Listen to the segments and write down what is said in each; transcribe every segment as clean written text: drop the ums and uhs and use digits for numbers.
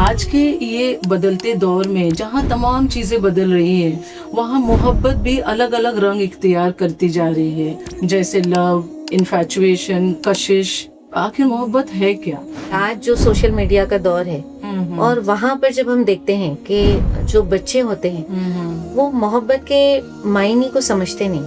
आज के ये बदलते दौर में जहाँ तमाम चीज़ें बदल रही हैं, वहाँ मोहब्बत भी अलग अलग रंग इख्तियार करती जा रही है, जैसे लव, इन्फैचुएशन, कशिश। आखिर मोहब्बत है क्या? आज जो सोशल मीडिया का दौर है और वहाँ पर जब हम देखते हैं कि जो बच्चे होते हैं वो मोहब्बत के मायने को समझते नहीं,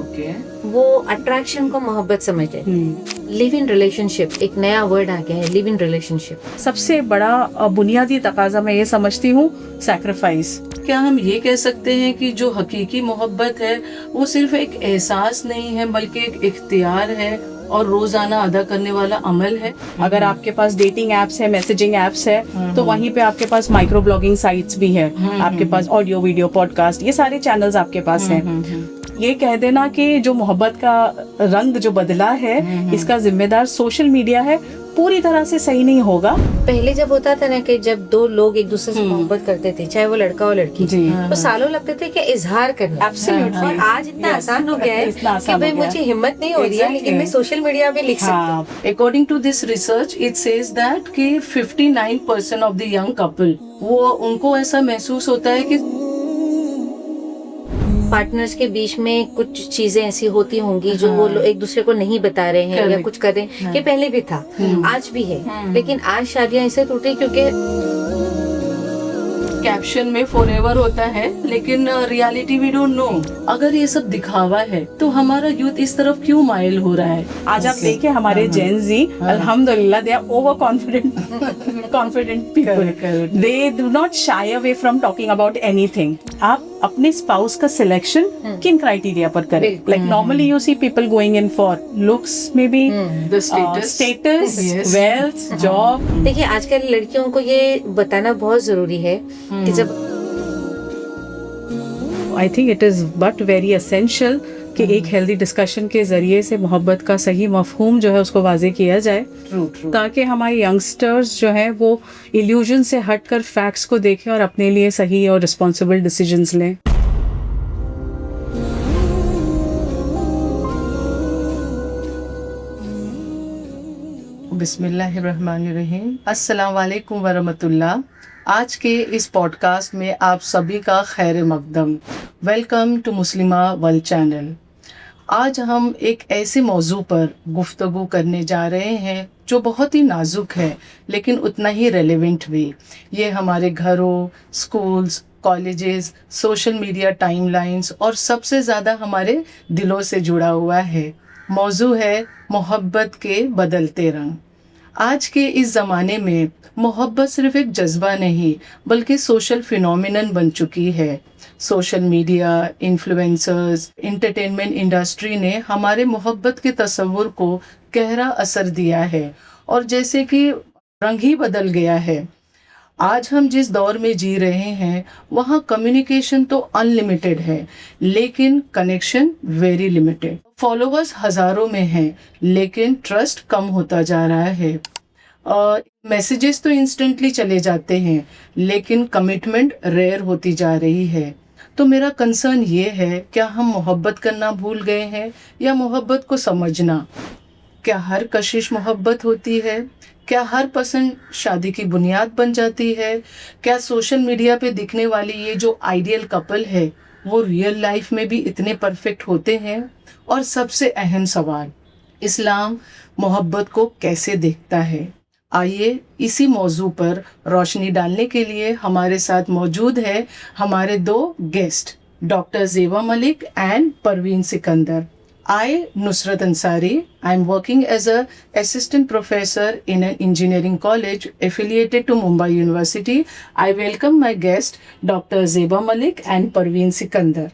ओके, वो अट्रैक्शन को मोहब्बत समझते हैं। लिव इन रिलेशनशिप, एक नया वर्ड आ गया है, लिव इन रिलेशनशिप। सबसे बड़ा बुनियादी तकाजा मैं ये समझती हूँ सैक्रिफाइस। क्या हम ये कह सकते हैं कि जो हकीकी मोहब्बत है वो सिर्फ एक एहसास नहीं है बल्कि एक इख्तियार है और रोजाना अदा करने वाला अमल है? अगर आपके पास डेटिंग एप्स है, मैसेजिंग एप्स है, तो वहीं पे आपके पास माइक्रो ब्लॉगिंग साइट्स भी है, आपके पास ऑडियो वीडियो पॉडकास्ट, ये सारे चैनल्स आपके पास हैं। ये कह देना कि जो मोहब्बत का रंग जो बदला है इसका जिम्मेदार सोशल मीडिया है, पूरी तरह से सही नहीं होगा। पहले जब होता था ना कि जब दो लोग एक दूसरे से मोहब्बत करते थे, चाहे वो लड़का हो लड़की, तो सालों लगते थे कि इजहार करना। Absolutely. और आज इतना आसान हो गया है इतना कि आसान भाई हो गया मुझे हिम्मत नहीं हो रही है, लेकिन मैं सोशल मीडिया पे लिख सकती हूँ। According to this research, it says that कि 59% of the young couple वो उनको ऐसा महसूस होता है कि पार्टनर्स के बीच में कुछ चीजें ऐसी होती होंगी जो वो लोग एक दूसरे को नहीं बता रहे हैं या कुछ कर रहे हैं, कि पहले भी था, आज भी है, लेकिन आज शादियां इससे टूटी क्योंकि कैप्शन में फॉरएवर होता है, लेकिन रियलिटी वी डोंट नो। अगर ये सब दिखावा है तो हमारा यूथ इस तरफ क्यों माइल हो रहा है? आज आप देखें हमारे जेन जी, अल्हम्दुलिल्लाह, they are over confident people. They do not shy away from talking about anything. आप अपने स्पाउस का सिलेक्शन किन क्राइटेरिया पर करें? Like normally you see people going in for looks, maybe The status, yes. Wealth, job. देखिए आजकल लड़कियों को ये बताना बहुत जरूरी है कि जब I think it is but very essential कि एक हेल्दी डिस्कशन के जरिए से मोहब्बत का सही मफहूम जो है उसको वाजे किया जाए, ताकि हमारे यंगस्टर्स जो हैं वो इल्यूजन से हटकर फैक्ट्स को देखें और अपने लिए सही और रिस्पॉन्सिबल डिसीजंस लें। बिस्मिल्लाहिर्रहमानिर्रहीम। अस्सलाम वालेकुम वरहमतुल्लाह। आज के इस पॉडकास्ट में आप सभी का खैर मकदम। Welcome to Muslima world channel. आज हम एक ऐसे मौजू पर गुफ्तगू करने जा रहे हैं जो बहुत ही नाजुक है लेकिन उतना ही रेलेवेंट भी। ये हमारे घरों, schools, colleges, social media timelines और सबसे ज़्यादा हमारे दिलों से जुड़ा हुआ है। मौजू है मोहब्बत के बदलते रंग। आज के इस ज़माने में मोहब्बत सिर्फ एक जज्बा नहीं बल्कि सोशल फिनोमिनन बन चुकी है। Social media, influencers, entertainment industry ने हमारे मोहब्बत के तस्वुर को गहरा असर दिया है और जैसे कि रंग ही बदल गया है। आज हम जिस दौर में जी रहे हैं वहाँ कम्युनिकेशन तो अनलिमिटेड है लेकिन कनेक्शन वेरी लिमिटेड। फॉलोअर्स हज़ारों में हैं लेकिन ट्रस्ट कम होता जा रहा है। मैसेजेस तो इंस्टेंटली चले जाते हैं लेकिन कमिटमेंट रेयर होती जा रही है। तो मेरा कंसर्न ये है, क्या हम मोहब्बत करना भूल गए हैं या मोहब्बत को समझना? क्या हर कशिश मोहब्बत होती है? क्या हर पसंद शादी की बुनियाद बन जाती है? क्या सोशल मीडिया पे दिखने वाली ये जो आइडियल कपल है वो रियल लाइफ में भी इतने परफेक्ट होते हैं? और सबसे अहम सवाल, इस्लाम मोहब्बत को कैसे देखता है? आइए इसी मौजू पर रोशनी डालने के लिए हमारे साथ मौजूद है हमारे दो guest, doctor Zeba Malik and Parveen Sikandar. I, Nusrat Ansari, I am working as a assistant professor in an engineering college affiliated to Mumbai University. I welcome my guest, Dr. Zeba Malik and Parveen Sikandar.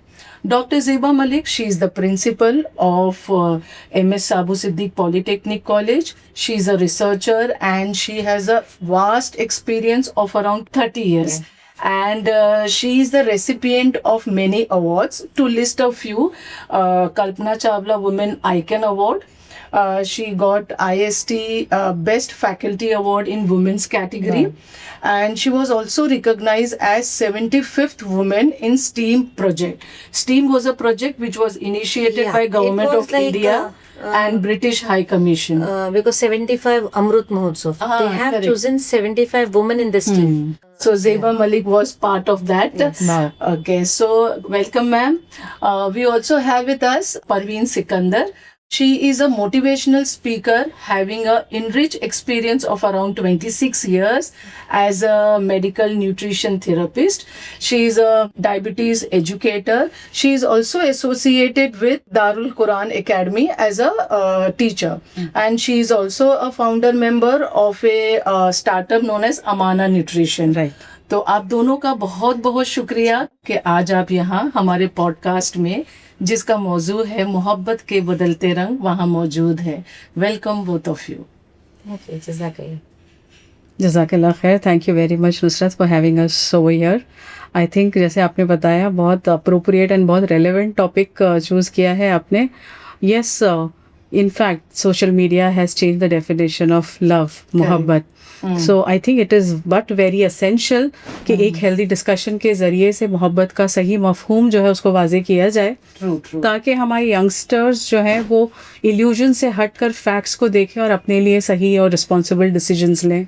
Dr. Zeba Malik, she is the principal of MS Sabu Siddiq Polytechnic College. She is a researcher and she has a vast experience of around 30 years. Yeah. And she is the recipient of many awards. To list a few, Kalpana Chawla Women Icon Award, she got IST Best Faculty Award in Women's category. And she was also recognized as 75th woman in STEAM project. STEAM was a project which was initiated Yeah, by it Government was of like, India and British High Commission. Because 75 Amrut Mahotsav, they have correct. chosen 75 women in this team. So Zeba Malik was part of that. Yes. Wow. Okay, so welcome, ma'am. We also have with us Parveen Sikandar. She is a motivational speaker having a enriched experience of around 26 years as a medical nutrition therapist. She is a diabetes educator. She is also associated with Darul Quran Academy as a teacher. And she is also a founder member of a startup known as Amana Nutrition. Right. तो आप दोनों का बहुत बहुत शुक्रिया कि आज आप यहाँ हमारे पॉडकास्ट में जिसका मौजू है मोहब्बत के बदलते रंग वहाँ मौजूद है. Welcome both of you. Okay, Jazakallah. जज़ाकल्लाह खैर. Thank you very much Nusrat for having us over here. I think जैसे आपने बताया बहुत अप्रोप्रिएट एंड बहुत रेलेवेंट टॉपिक चूज़ किया है आपने. Yes, in fact, social media has changed the definition of love, मोहब्बत. So I think it is but very essential कि एक healthy discussion के ज़रिए से मोहब्बत का सही मफ़हूम जो है उसको वाज़े किया जाए, ताकि हमारे यंगस्टर्स जो हैं वो इल्यूजन से हटकर फैक्ट्स को देखें और अपने लिए सही और रिस्पॉन्सिबल डिसीजंस लें.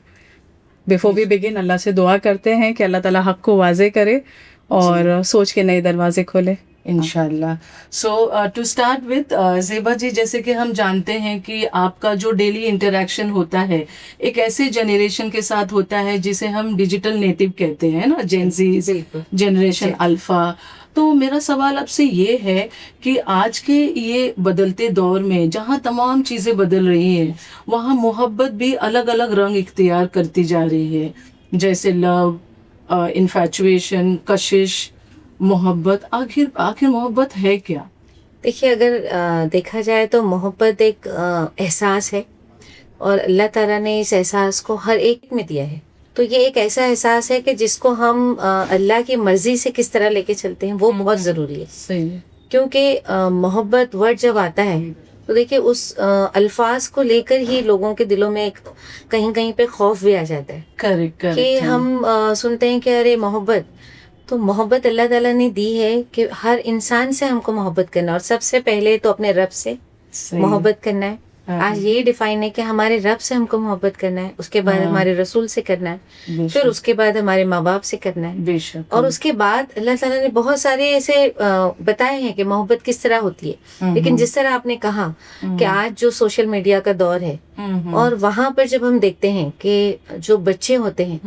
बिफोर वी बिगिन अल्लाह से दुआ करते हैं कि अल्लाह ताला हक़ को वाज़े करे और सोच के नए दरवाजे खोले. इंशाल्लाह. सो टू स्टार्ट विद ज़ेबा जी, जैसे कि हम जानते हैं कि आपका जो डेली इंटरेक्शन होता है एक ऐसे जनरेशन के साथ होता है जिसे हम डिजिटल नेटिव कहते हैं ना, जेनजी जनरेशन अल्फा. तो मेरा सवाल आपसे ये है कि आज के ये बदलते दौर में जहाँ तमाम चीज़ें बदल रही हैं वहाँ मोहब्बत भी अलग अलग रंग इख्तियार करती जा रही है, जैसे लव, इन्फैचुएशन, कशिश, मोहब्बत. आखिर मोहब्बत है क्या? देखिए, अगर देखा जाए तो मोहब्बत एक एहसास है और अल्लाह ताला ने इस एहसास को हर एक में दिया है. तो ये एक ऐसा एहसास है कि जिसको हम अल्लाह की मर्जी से किस तरह लेके चलते हैं वो बहुत ज़रूरी है. सही है. क्योंकि मोहब्बत वर्ड जब आता है तो देखिए उस अल्फाज को लेकर ही लोगों के दिलों में एक कहीं कहीं पे खौफ भी आ जाता है. करेक्ट. कि हम सुनते हैं कि अरे मोहब्बत, तो मोहब्बत अल्लाह ताला ने दी है कि हर इंसान से हमको मोहब्बत करना, और सबसे पहले तो अपने रब से मोहब्बत करना है. आज ये डिफाइन है कि हमारे रब से हमको मोहब्बत करना है, उसके बाद हमारे रसूल से करना है, फिर उसके बाद हमारे माँ बाप से करना है, बेशक. और उसके बाद अल्लाह ताला ने बहुत सारे ऐसे बताए हैं कि मोहब्बत किस तरह होती है. लेकिन जिस तरह आपने कहा कि आज जो सोशल मीडिया का दौर है और वहाँ पर जब हम देखते हैं कि जो बच्चे होते हैं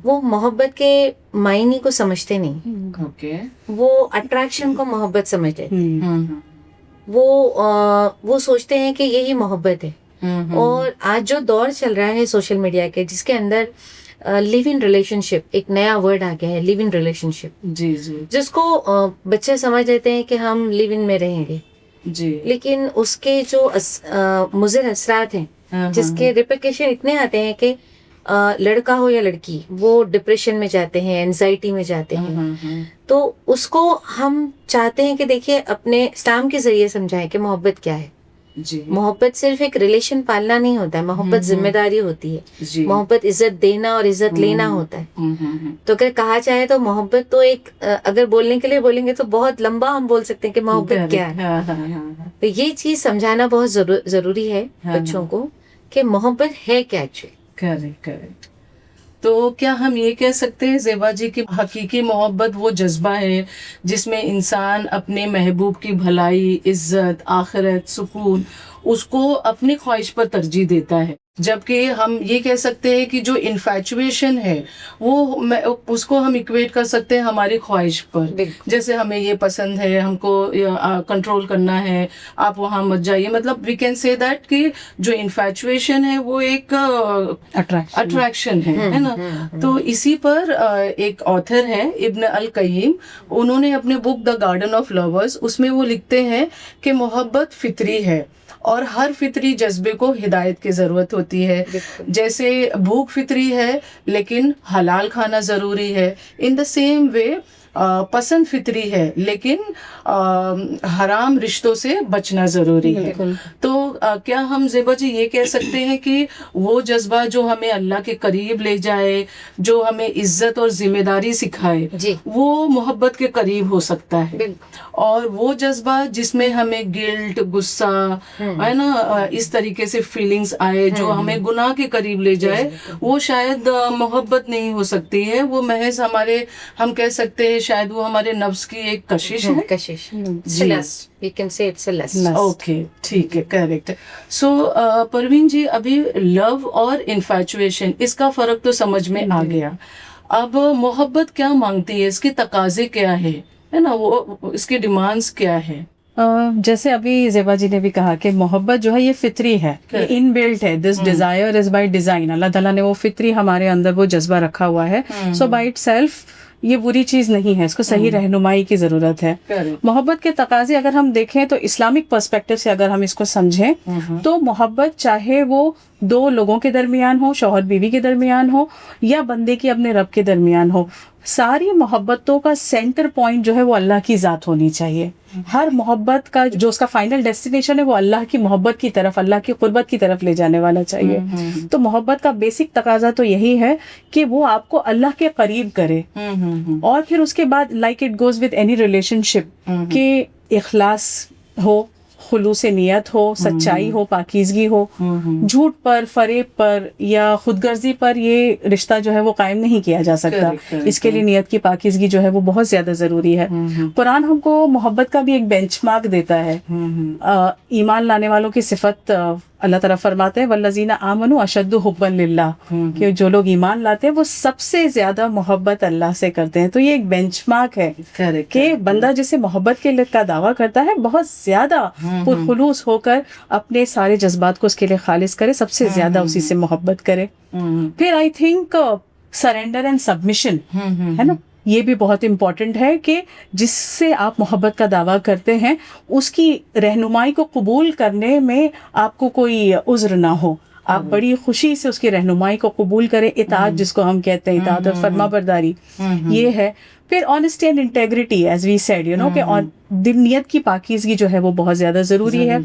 वो मोहब्बत के मायने को समझते नहीं. ओके. वो अट्रैक्शन को मोहब्बत समझते हैं. वो सोचते हैं कि यही मोहब्बत है. और आज जो दौर चल रहा है सोशल मीडिया के, जिसके अंदर लिव इन रिलेशनशिप, एक नया वर्ड आ गया है, लिव इन रिलेशनशिप. जी जी. जिसको बच्चे समझ लेते हैं कि हम लिव इन में रहेंगे, जी. लेकिन उसके जो मुज़िर असरात हैं, जिसके रिपरकशन इतने आते हैं कि लड़का हो या लड़की वो डिप्रेशन में जाते हैं, एंजाइटी में जाते हैं. तो उसको हम चाहते हैं कि देखिए अपने इस्लाम के जरिए समझाएं कि मोहब्बत क्या है. जी. मोहब्बत सिर्फ एक रिलेशन पालना नहीं होता है, मोहब्बत जिम्मेदारी होती है. जी. मोहब्बत इज्जत देना और इज्जत लेना होता है. तो अगर कहा जाए तो मोहब्बत तो एक अगर बोलने के लिए बोलेंगे तो बहुत लंबा हम बोल सकते हैं कि मोहब्बत क्या है. तो ये चीज समझाना बहुत जरूरी है बच्चों को कि मोहब्बत है क्या एक्चुअली. करेक्ट. तो क्या हम ये कह सकते हैं ज़ेबा जी कि हकीकी मोहब्बत वो जज्बा है जिसमें इंसान अपने महबूब की भलाई, इज्जत, आखिरत, सुकून उसको अपनी ख्वाहिश पर तरजीह देता है, जबकि हम ये कह सकते हैं कि जो इन्फैचुएशन है वो उसको हम इक्वेट कर सकते हैं हमारी ख्वाहिश पर. जैसे हमें ये पसंद है, हमको कंट्रोल करना है, आप वहाँ मत जाइए. मतलब वी कैन से दैट कि जो इन्फैचुएशन है वो एक अट्रैक्शन है ना. तो इसी पर एक ऑथर है इब्न अल कय्यिम, उन्होंने अपने book the garden of lovers, उसमें वो लिखते हैं कि मोहब्बत फितरी है और हर फितरी जज्बे को हिदायत की ज़रूरत होती है. जैसे भूख फितरी है लेकिन हलाल खाना ज़रूरी है, इन द सेम वे पसंद फितरी है, लेकिन हराम रिश्तों से बचना ज़रूरी है। तो क्या हम ज़ेबा जी ये कह सकते हैं कि वो जज्बा जो हमें अल्लाह के करीब ले जाए, जो हमें इज्जत और जिम्मेदारी सिखाए, वो मोहब्बत के करीब हो सकता है, और वो जज्बा जिसमें हमें गिल्ट, गुस्सा है ना, इस तरीके से फीलिंग्स आए जो हमें गुनाह के करीब ले जाए, वो शायद मोहब्बत नहीं हो सकती है। वो महज हमारे, हम कह सकते हैं शायद वो हमारे नफ्स की एक कशिश है। कशिश, we can say it's a lust. Okay, ठीक है, करेक्ट। सो परवीन जी, अभी लव और इन्फैचुएशन, इसका फर्क तो समझ में आ गया। अब मोहब्बत क्या मांगती है, इसके तकाजे क्या है ना, वो इसके डिमांड्स क्या है? जैसे अभी ज़ेबा जी ने भी कहा कि मोहब्बत जो है ये फितरी है, ये इनबिल्ट है, this desire is by design. Allah ताला ने वो फितरी हमारे अंदर वो जज्बा रखा हुआ है। सो बाय इटसेल्फ ये बुरी चीज नहीं है, इसको सही रहनुमाई की जरूरत है। मोहब्बत के तकाजे अगर हम देखें तो इस्लामिक पर्सपेक्टिव से अगर हम इसको समझें तो मोहब्बत चाहे वो दो लोगों के दरमियान हो, शौहर बीवी के दरमियान हो, या बंदे की अपने रब के दरमियान हो, सारी मोहब्बतों का सेंटर पॉइंट जो है वो अल्लाह की ज़ात होनी चाहिए। हर मोहब्बत का जो उसका फाइनल डेस्टिनेशन है वो अल्लाह की मोहब्बत की तरफ, अल्लाह की कुर्बत की तरफ ले जाने वाला चाहिए। तो मोहब्बत का बेसिक तकाजा तो यही है कि वो आपको अल्लाह के करीब करे, और फिर उसके बाद like it goes with any relationship कि इखलास हो, खुलूस नियत हो, सच्चाई हो, पाकीज़गी हो। झूठ पर, फरेब पर या खुदगर्जी पर ये रिश्ता जो है वो कायम नहीं किया जा सकता। इसके लिए नियत की पाकीज़गी जो है वो बहुत ज़्यादा ज़रूरी है। कुरान हमको मोहब्बत का भी एक बेंचमार्क देता है। ईमान लाने वालों की सिफत अल्लाह ताला फरमाते हैं वल्लज़ीना आमनु अशद्दु हुब्बन लिल्लाह, कि जो लोग ईमान लाते हैं वो सबसे ज्यादा मोहब्बत अल्लाह से करते हैं। तो ये एक बेंचमार्क है कि बंदा जिसे मोहब्बत के का दावा करता है बहुत ज्यादा पुरखुलूस होकर अपने सारे जज्बात को उसके लिए खालिस करे, सबसे ज्यादा उसी से मोहब्बत करे। फिर I think surrender and submission है ना, ये भी बहुत इम्पॉर्टेंट है कि जिससे आप मोहब्बत का दावा करते हैं उसकी रहनुमाई को कबूल करने में आपको कोई उज़्र ना हो, आप बड़ी खुशी से उसकी रहनुमाई को कबूल करें। इताअत जिसको हम कहते हैं, इताअत और फर्माबरदारी, ये है। फिर honesty and integrity, as we said, you know, कि नियत की पाकीज़गी जो है वो बहुत ज़्यादा ज़रूरी है।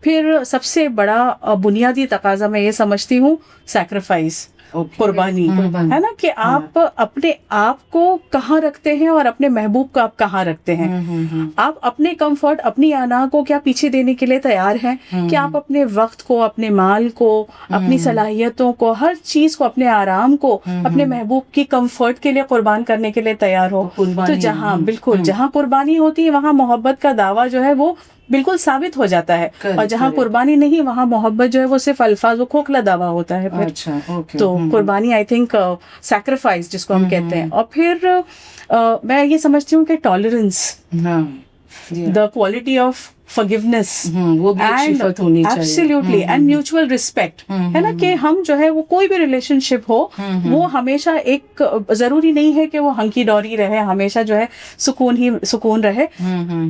फिर सबसे बड़ा बुनियादी तकाजा मैं ये समझती हूँ सैक्रिफाइस, कुर्बानी, है ना, कि आप अपने आप को कहाँ रखते हैं और अपने महबूब को आप कहाँ रखते हैं। आप अपने कंफर्ट, अपनी आना को क्या पीछे देने के लिए तैयार हैं कि आप अपने वक्त को, अपने माल को, अपनी सलाहियतों को, हर चीज को, अपने आराम को अपने महबूब की कंफर्ट के लिए कुर्बान करने के लिए तैयार हो। तो जहाँ बिल्कुल जहाँ कुर्बानी होती है वहाँ मोहब्बत का दावा जो है वो बिल्कुल साबित हो जाता है, और जहाँ कुर्बानी नहीं वहाँ मोहब्बत जो है वो सिर्फ अल्फाज, वो खोखला दावा होता है फिर। तो कुर्बानी, आई थिंक सैक्रिफाइस जिसको हम कहते हैं। और फिर मैं ये समझती हूँ कि tolerance, the quality of forgiveness, वो भी एक सिफत होनी चाहिए। एब्सोल्युटली, एंड म्यूचुअल रिस्पेक्ट, है ना, कि हम जो है वो कोई भी रिलेशनशिप हो वो हमेशा एक, जरूरी नहीं है कि वो हंकी डोरी रहे, हमेशा जो है सुकून ही सुकून रहे।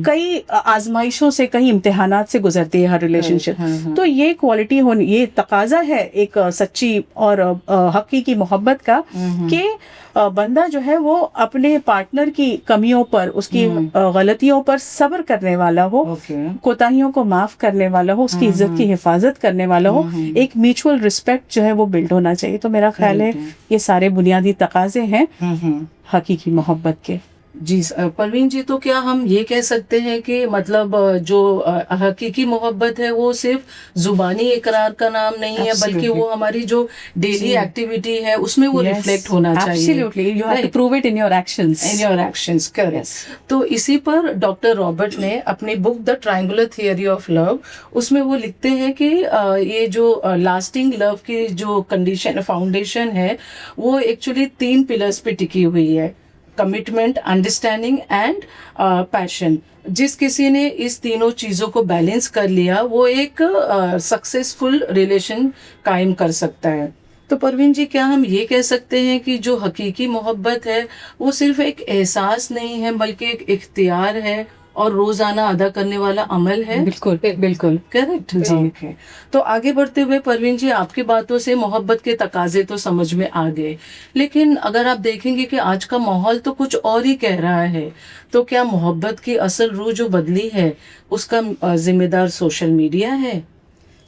कई आजमाइशों से, कई इम्तिहानात से गुजरती है हर रिलेशनशिप। तो ये क्वालिटी होनी, ये तकाजा है एक सच्ची और हकीकी मोहब्बत का, कि बंदा जो है वो अपने पार्टनर की कमियों पर, उसकी गलतियों पर सब्र करने वाला हो, कोताहियों को माफ करने वाला हो, उसकी इज्जत की हिफाजत करने वाला हो। एक म्यूचुअल रिस्पेक्ट जो है वो बिल्ड होना चाहिए। तो मेरा ख्याल है ये सारे बुनियादी तकाजे हैं हकीकी मोहब्बत के। जी परवीन जी, तो क्या हम ये कह सकते हैं कि मतलब जो हकीकी मोहब्बत है वो सिर्फ जुबानी इकरार का नाम नहीं है, बल्कि वो हमारी जो डेली एक्टिविटी है उसमें वो रिफ्लेक्ट होना चाहिए। Absolutely, you have to prove it in your actions. In your actions, correct. तो इसी पर डॉक्टर रॉबर्ट ने अपनी book the triangular theory of love, उसमें वो लिखते हैं कि ये जो लास्टिंग लव की जो कंडीशन, फाउंडेशन है, वो एक्चुअली 3 पिलर्स पे टिकी हुई है, कमिटमेंट, अंडरस्टैंडिंग एंड पैशन। जिस किसी ने इस तीनों चीज़ों को बैलेंस कर लिया वो एक सक्सेसफुल रिलेशन कायम कर सकता है। तो परवीन जी, क्या हम ये कह सकते हैं कि जो हकीकी मोहब्बत है वो सिर्फ एक एहसास नहीं है बल्कि एक इख्तियार है और रोजाना अदा करने वाला अमल है। बिल्कुल बिल्कुल। करेक्ट जी। ओके। तो आगे बढ़ते हुए परवीन जी, आपकी बातों से मोहब्बत के तकाजे तो समझ में आ गए, लेकिन अगर आप देखेंगे कि आज का माहौल तो कुछ और ही कह रहा है, तो क्या मोहब्बत की असल रूह जो बदली है उसका जिम्मेदार सोशल मीडिया है?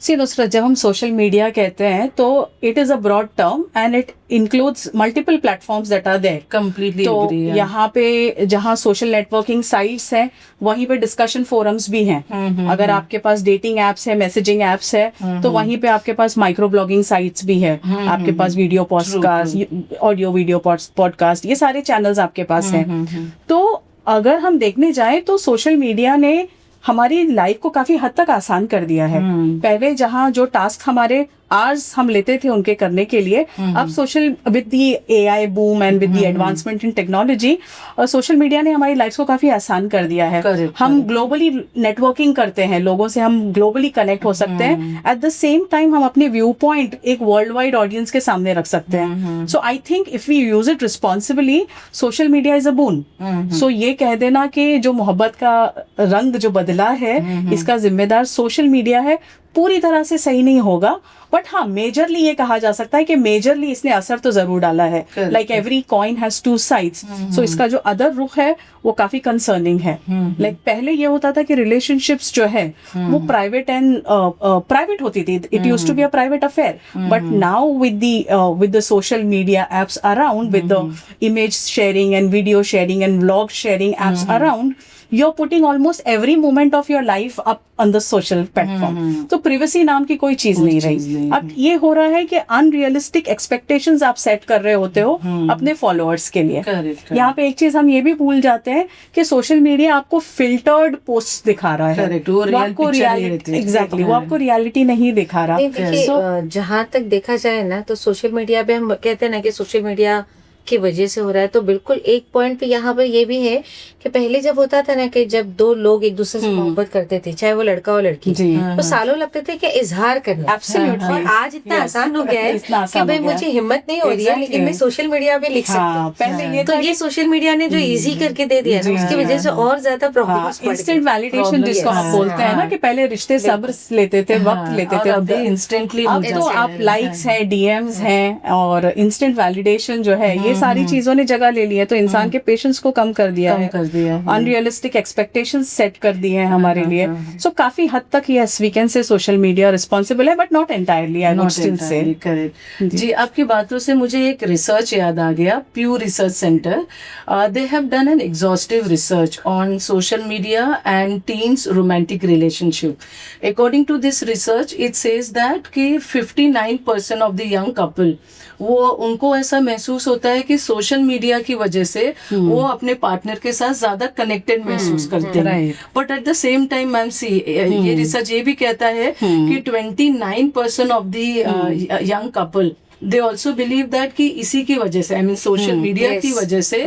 सी नुसरत, जब हम सोशल मीडिया कहते हैं तो it is a broad term and it includes multiple platforms that are there. Completely तो एग्री। यहाँ पे जहाँ सोशल नेटवर्किंग साइट्स हैं वहीं पे डिस्कशन फोरम्स भी हैं। अगर आपके पास डेटिंग एप्स है, मैसेजिंग एप्स है, तो वहीं पे आपके पास माइक्रो ब्लॉगिंग साइट्स भी है, आपके पास video podcast, audio video podcast, ये सारे चैनल्स आपके पास हैं। तो अगर हम देखने जाएं तो सोशल मीडिया ने हमारी लाइफ को काफी हद तक आसान कर दिया है। पहले जहाँ जो टास्क हमारे आवर्स हम लेते थे उनके करने के लिए, अब social with the AI boom and with the advancement in technology, social media ने हमारी लाइफ को काफी आसान कर दिया है। हम ग्लोबली नेटवर्किंग करते हैं, लोगों से हम ग्लोबली कनेक्ट हो सकते हैं। एट द सेम टाइम हम अपने व्यू पॉइंट एक वर्ल्ड वाइड ऑडियंस के सामने रख सकते हैं। So I think if we use it responsibly, social media is a boon. So ये कह देना कि जो मोहब्बत का रंग जो बदला है इसका जिम्मेदार सोशल मीडिया है, पूरी तरह से सही नहीं होगा, बट हाँ मेजरली ये कहा जा सकता है कि मेजरली इसने असर तो जरूर डाला है। Like every coin has two sides. So इसका जो अदर रुख है वो काफी कंसर्निंग है। लाइक पहले ये होता था कि रिलेशनशिप्स जो है वो प्राइवेट एंड प्राइवेट होती थी, it used to be a private affair, but now with the social media apps around, with the image sharing and video sharing and vlog sharing apps around, you're putting almost every moment of your life up on the social platform. तो privacy नाम की कोई चीज नहीं रही। अब ये हो रहा है कि अनरियलिस्टिक एक्सपेक्टेशंस आप सेट कर रहे होते हो अपने फॉलोअर्स के लिए। यहाँ पे एक चीज हम ये भी भूल जाते हैं कि सोशल मीडिया आपको फिल्टर्ड पोस्ट दिखा रहा है। वो आपको रियलिटी, एग्जैक्टली, वो आपको रियलिटी नहीं दिखा रहा। देखिए, जहाँ तक देखा जाए ना, तो सोशल मीडिया पे हम कहते हैं ना कि सोशल मीडिया की वजह से हो रहा है, तो बिल्कुल एक पॉइंट पे यहाँ पर ये भी है कि पहले जब होता था ना कि जब दो लोग एक दूसरे से मोहब्बत करते थे, चाहे वो लड़का और लड़की, तो सालों लगते थे कि इजहार करना। और आज इतना आसान हो गया है कि भाई मुझे हिम्मत नहीं हो रही है लेकिन मैं सोशल मीडिया पे लिख सकती हूँ। तो ये सोशल मीडिया ने जो इजी करके दे दिया ना, उसकी वजह से और ज्यादा प्रॉब्लम्स बढ़ गई। इंस्टेंट वैलिडेशन जिसको आप बोलते हैं ना, कि पहले रिश्ते सब्र लेते थे, वक्त लेते थे, अब इंस्टेंटली तो आप लाइक्स हैं, डीएम्स हैं और इंस्टेंट वैलिडेशन जो है, ये सारी चीजों ने जगह ले ली है। तो इंसान के पेशेंस को कम कर दिया है, अनरियलिस्टिक एक्सपेक्टेशंस सेट कर दिए हैं हमारे लिए। सो काफी हद तक yes we can say social media responsible है, but not entirely, I would still say. Correct जी। आपकी बातों से मुझे एक रिसर्च याद आ गया, Pew research centre. They have done an exhaustive research on social media and teens romantic relationship. According to this research it says that कि 59% ऑफ द यंग कपल, वो उनको ऐसा महसूस होता है कि सोशल मीडिया की वजह से वो अपने पार्टनर के साथ ज्यादा कनेक्टेड महसूस करते हैं। But at the same time ma'am see, ये रिसर्च ये भी कहता है कि 29% of the young couple they also believe that कि इसी की वजह से, आई मीन सोशल मीडिया की वजह से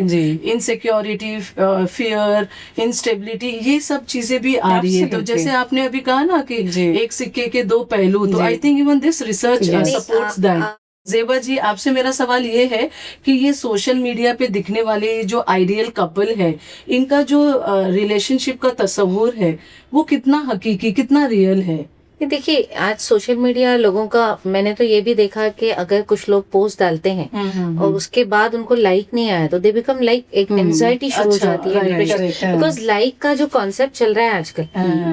इनसिक्योरिटी, फियर, इंस्टेबिलिटी, ये सब चीजें भी आ रही है। तो जैसे आपने अभी कहा ना कि एक सिक्के के दो पहलू, तो I think even this research supports that. Zeba ji, आपसे मेरा सवाल ये है कि ये सोशल मीडिया पे दिखने वाले जो आइडियल कपल है, इनका जो रिलेशनशिप का तस्वुर है वो कितना हकीकी, कितना रियल है? देखिए, आज सोशल मीडिया लोगों का, मैंने तो ये भी देखा कि अगर कुछ लोग पोस्ट डालते हैं और उसके बाद उनको लाइक नहीं आया तो दे बिकम लाइक एक एंजाइटी शुरू हो जाती है, बिकॉज लाइक का जो कॉन्सेप्ट चल रहा है आजकल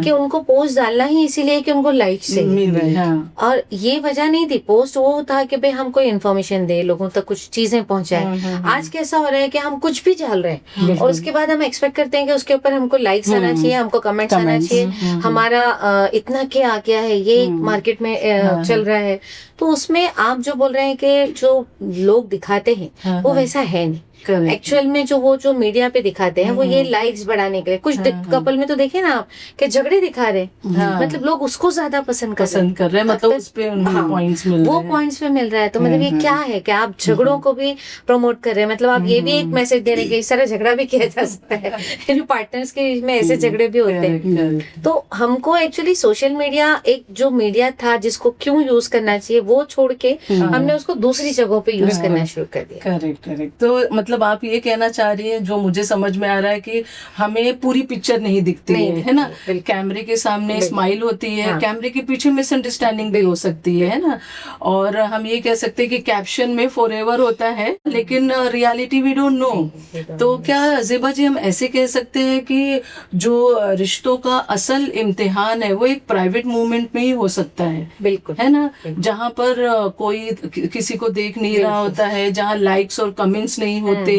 कि उनको पोस्ट डालना ही इसीलिए कि उनको लाइक चाहिए। और ये वजह नहीं थी, पोस्ट वो था कि भाई हम कोई इन्फॉर्मेशन दे, लोगों तक कुछ चीजें पहुंचाए। आज कैसा हो रहा है कि हम कुछ भी डाल रहे हैं और उसके बाद हम एक्सपेक्ट करते हैं कि उसके ऊपर हमको लाइक्स आना चाहिए, हमको कमेंट्स आना चाहिए, हमारा इतना क्या क्या है, ये मार्केट में चल रहा है। तो उसमें आप जो बोल रहे हैं कि जो लोग दिखाते हैं वो वैसा है नहीं। एक्चुअल में जो मीडिया पे दिखाते हैं वो ये लाइक्स बढ़ाने के लिए, कुछ कपल में तो देखे ना आप कि झगड़े दिखा रहे, मतलब लोग उसको ज्यादा पसंद कर रहे हैं, मतलब उस पे पॉइंट्स मिल रहे हैं, वो पॉइंट्स पे मिल रहा है। तो मतलब ये क्या है कि आप झगड़ों को भी प्रमोट कर रहे हैं, मतलब आप ये भी एक मैसेज दे रहे हैं कि इस तरह झगड़ा भी किया जा सकता है, पार्टनर्स के बीच में ऐसे झगड़े भी होते हैं। तो हमको एक्चुअली सोशल मीडिया, एक जो मीडिया था जिसको क्यों यूज करना चाहिए वो छोड़ के हमने उसको दूसरी जगहों पे यूज करना शुरू कर दिया। करेक्ट। तो मतलब मतलब आप ये कहना चाह रही हैं, जो मुझे समझ में आ रहा है, कि हमें पूरी पिक्चर नहीं दिखती है ना। कैमरे के सामने स्माइल होती है, कैमरे के पीछे मिसअंडरस्टैंडिंग भी हो सकती है ना। और हम ये कह सकते हैं कि कैप्शन में फॉरएवर होता है, लेकिन रियलिटी वी डोंट नो। तो क्या ज़ेबा जी हम ऐसे कह सकते हैं कि जो रिश्तों का असल इम्तिहान है वो एक प्राइवेट मूवमेंट में ही हो सकता है? बिल्कुल, है ना, जहाँ पर कोई किसी को देख नहीं रहा होता है, जहाँ लाइक्स और कमेंट्स नहीं होते,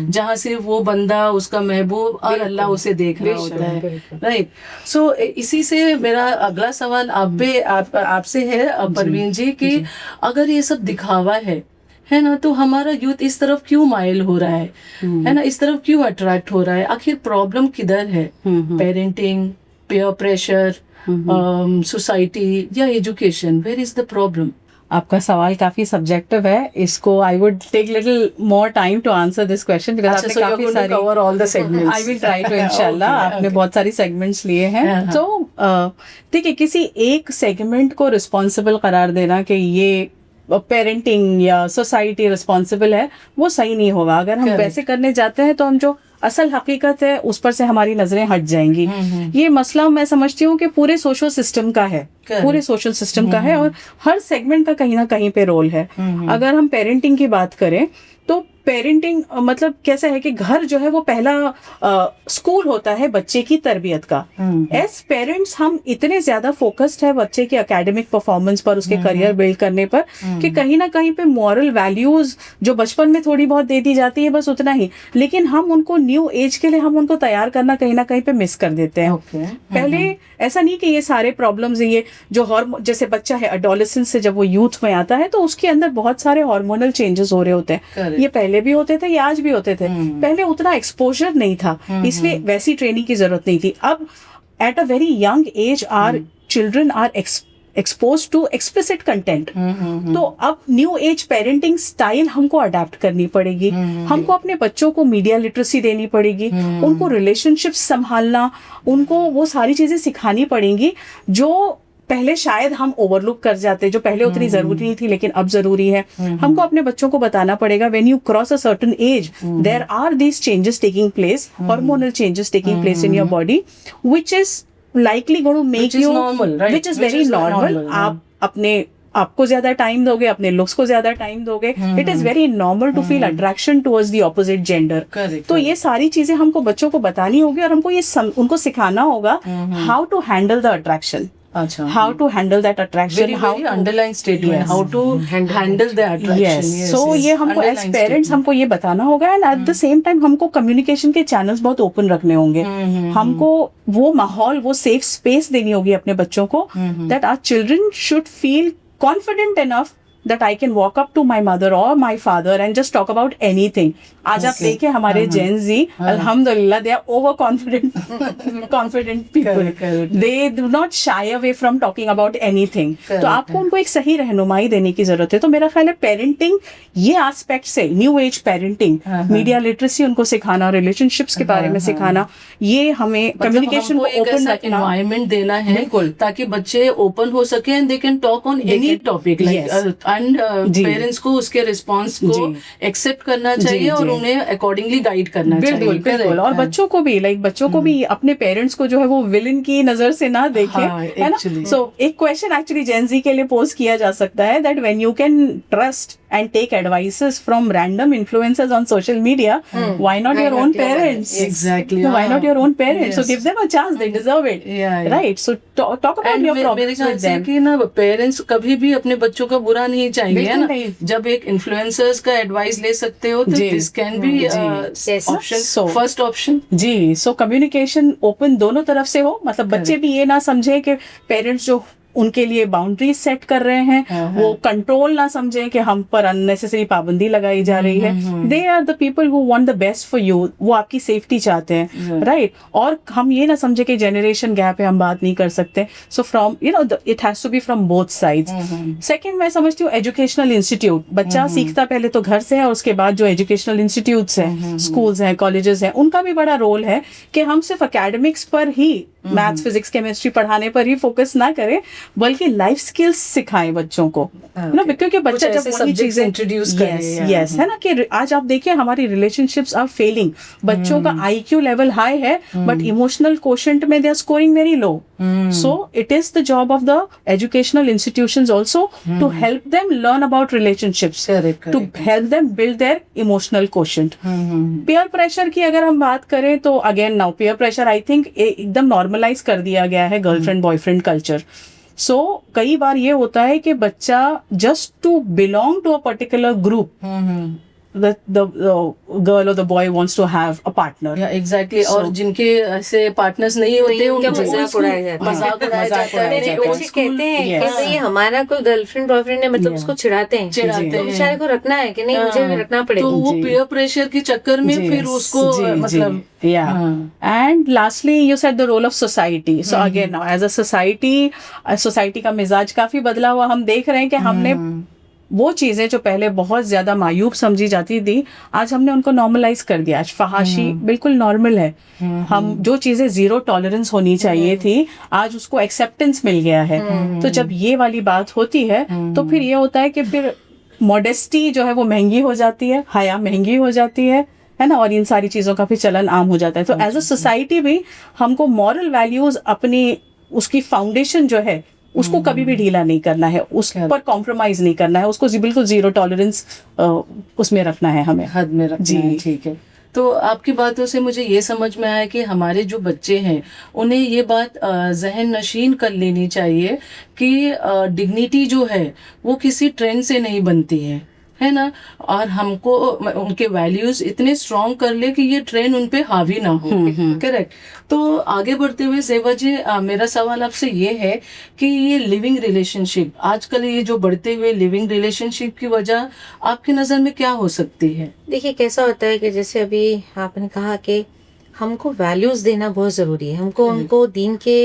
जहाँ सिर्फ वो बंदा, उसका महबूब और अल्लाह उसे देख रहा होता है, राइट। सो इसी से मेरा अगला सवाल आपसे है परवीन जी, कि अगर ये सब दिखावा है ना, तो हमारा यूथ इस तरफ क्यों माइल हो रहा है ना, इस तरफ क्यों अट्रैक्ट हो रहा है? आखिर प्रॉब्लम किधर है? पेरेंटिंग, पीयर प्रेशर, सोसाइटी या education? Where is the problem? आपका सवाल काफी सब्जेक्टिव है, इसको I would take little more time to answer this question, because आपने काफी सारी cover all the segments. I will try to, इंशाल्लाह। आपने बहुत सारी सेगमेंट्स लिए हैं, तो देखिए, किसी एक सेगमेंट को रिस्पॉन्सिबल करार देना कि ये पेरेंटिंग या सोसाइटी रिस्पॉन्सिबल है, वो सही नहीं होगा। अगर हम वैसे करने जाते हैं तो हम जो असल हकीकत है उस पर से हमारी नजरें हट जाएंगी। ये मसला मैं समझती हूँ कि पूरे सोशल सिस्टम का है, पूरे सोशल सिस्टम का है, और हर सेगमेंट का कहीं ना कहीं पे रोल है। अगर हम पेरेंटिंग की बात करें तो पेरेंटिंग मतलब कैसा है कि घर जो है वो पहला स्कूल होता है बच्चे की तरबियत का। एज पेरेंट्स हम इतने ज्यादा फोकस्ड है बच्चे के एकेडमिक परफॉर्मेंस पर, उसके करियर बिल्ड करने पर, कि कहीं ना कहीं पे मॉरल वैल्यूज जो बचपन में थोड़ी बहुत दे दी जाती है, बस उतना ही, लेकिन हम उनको न्यू एज के लिए हम उनको तैयार करना कहीं ना कहीं पे मिस कर देते हैं। पहले ऐसा नहीं कि ये सारे प्रॉब्लम्स, ये जो जैसे बच्चा है एडोलेसेंस से जब वो यूथ में आता है तो उसके अंदर बहुत सारे हार्मोनल चेंजेस हो रहे होते हैं। ये पहले भी होते थे, ये आज भी होते थे। पहले उतना एक्सपोजर नहीं था, इसलिए वैसी ट्रेनिंग की जरूरत नहीं थी। अब at a very young age are children are exposed to explicit content. तो अब न्यू एज पेरेंटिंग स्टाइल हमको अडेप्ट करनी पड़ेगी। हमको अपने बच्चों को मीडिया लिटरेसी देनी पड़ेगी, उनको रिलेशनशिप्स संभालना, उनको वो सारी चीजें सिखानी पड़ेंगी जो पहले शायद हम ओवरलुक कर जाते, जो पहले उतनी जरूरी नहीं थी लेकिन अब जरूरी है। हमको अपने बच्चों को बताना पड़ेगा when you cross a certain age there are these changes taking place, hormonal changes taking place in your body, which is likely going to make you normal, right? Which is very normal. आप आपको ज्यादा time दोगे, अपने looks को ज्यादा time दोगे, it is very normal to feel attraction towards the opposite gender. तो ये सारी चीजें हमको बच्चों को बतानी होगी और हमको ये उनको सिखाना होगा how to handle the attraction, how to handle that attraction, very underlying statement, how to handle the attraction. So ये हमको as parents हमको ये बताना होगा, and at the same time हमको communication के channels बहुत open रखने होंगे। हमको वो माहौल, वो safe space देनी होगी अपने बच्चों को, that our children should feel confident enough that I can walk up to my mother or my father and just talk about anything. आज आप देखें हमारे Gen Z, अल्हम्दुलिल्लाह, they are confident people. They do not shy away from talking about anything. तो आपको उनको एक सही रहनुमाई देने की जरूरत है। तो मेरा ख्याल है पेरेंटिंग ये एस्पेक्ट से, new age parenting, media literacy उनको सिखाना, रिलेशनशिप्स के बारे में सिखाना, ये हमें कम्युनिकेशन को ओपन एनवायरनमेंट देना है ताकि बच्चे ओपन हो सके and they can talk on any topic, and parents को उसके रिस्पॉन्स को एक्सेप्ट करना चाहिए और उन्हें अकॉर्डिंगली गाइड करना चाहिए। बिल्कुल। और बच्चों को भी बच्चों को भी अपने पेरेंट्स को जो है वो विलन की नजर से ना देखें, है ना। सो एक क्वेश्चन एक्चुअली जेन जी के लिए पोज किया जा सकता है, that when you can trust and take advices from random influencers on social media, why not your own parents? Exactly. Why not your own parents? So give them a chance, they deserve it. Right? So talk about your problems with them. कि ना parents कभी भी अपने बच्चों का बुरा नहीं चाहेंगे, है ना। जब एक इन्फ्लुएंसर्स का एडवाइस ले सकते हो तो this can be option, first option. जी, सो कम्युनिकेशन ओपन दोनों तरफ से हो, मतलब बच्चे भी ये ना समझे कि पेरेंट्स जो उनके लिए बाउंड्रीज सेट कर रहे हैं, वो कंट्रोल ना समझें कि हम पर अननेसेसरी पाबंदी लगाई जा रही है। They are the people who want the best for you, वो आपकी सेफ्टी चाहते हैं, राइट। और हम ये ना समझे कि जनरेशन गैप है, हम बात नहीं कर सकते। So from it has to be from both sides. Second, मैं समझती हूँ एजुकेशनल इंस्टीट्यूट, बच्चा सीखता पहले तो घर से है, उसके बाद जो एजुकेशनल इंस्टीट्यूट्स हैं, स्कूल्स हैं, कॉलेजेस हैं, उनका भी बड़ा रोल है कि हम सिर्फ एकेडमिक्स पर ही, मैथ्स, फिजिक्स, केमिस्ट्री पढ़ाने पर ही फोकस ना करें, बल्कि लाइफ स्किल्स सिखाएं बच्चों को, है ना, क्योंकि बच्चा जब वही चीजें इंट्रोड्यूस यस है ना, कि आज आप देखिए हमारी रिलेशनशिप्स आर फेलिंग, बच्चों का IQ लेवल हाई है बट इमोशनल कोशेंट में they are scoring very low. So it is the job of the educational institutions also to help them learn about relationships, to help them build their emotional quotient. Peer pressure की अगर हम बात करें तो again now peer pressure I think एकदम normalize कर दिया गया है गर्लफ्रेंड बॉयफ्रेंड कल्चर. सो कई बार ये होता है कि बच्चा just to belong to a particular group, the girl or the boy wants to have a partner. Yeah, exactly. और जिनके ऐसे पार्टनर्स नहीं होते उनका मजाक उड़ाया जाता है. मजाक उड़ाया जाता है. बच्चे कहते हैं कि भाई हमारा कोई गर्लफ्रेंड बॉयफ्रेंड है, मतलब उसको चिढ़ाते हैं तो बेचारे को रखना है कि नहीं, मुझे भी रखना पड़ेगा. तो वो पीयर प्रेशर के चक्कर में फिर उसको मतलब and lastly you said the role of society. So again now as a society का मिजाज काफी बदला हुआ. हम देख रहे हैं कि हमने वो चीजें जो पहले बहुत ज्यादा मायूब समझी जाती थी, आज हमने उनको नॉर्मलाइज कर दिया. आज फहाशी बिल्कुल नॉर्मल है. हम जो चीजें जीरो टॉलरेंस होनी चाहिए थी, आज उसको एक्सेप्टेंस मिल गया है. तो जब ये वाली बात होती है तो फिर ये होता है कि फिर मॉडेस्टी जो है वो महंगी हो जाती है, हया महंगी हो जाती है ना, और इन सारी चीजों का फिर चलन आम हो जाता है. तो एज अ सोसाइटी भी हमको मॉरल वैल्यूज अपनी उसकी फाउंडेशन जो है उसको कभी भी ढीला नहीं करना है, उस पर कॉम्प्रोमाइज नहीं करना है, उसको बिल्कुल जीरो टॉलरेंस उसमें रखना है, हमें हद में रखना है. ठीक है. तो आपकी बातों से मुझे ये समझ में आया कि हमारे जो बच्चे हैं उन्हें ये बात जहन नशीन कर लेनी चाहिए कि डिग्निटी जो है वो किसी ट्रेंड से नहीं बनती है ना, और हमको उनके वैल्यूज इतने स्ट्रॉन्ग कर ले कि ये ट्रेंड उन पे हावी ना हो. करेक्ट. तो आगे बढ़ते हुए ज़ेबा जी, मेरा सवाल आपसे ये है कि ये लिविंग रिलेशनशिप, आजकल ये जो बढ़ते हुए लिविंग रिलेशनशिप की वजह आपकी नज़र में क्या हो सकती है? देखिए कैसा होता है कि जैसे अभी आपने कहा कि हमको वैल्यूज देना बहुत ज़रूरी है. हमको उनको दीन के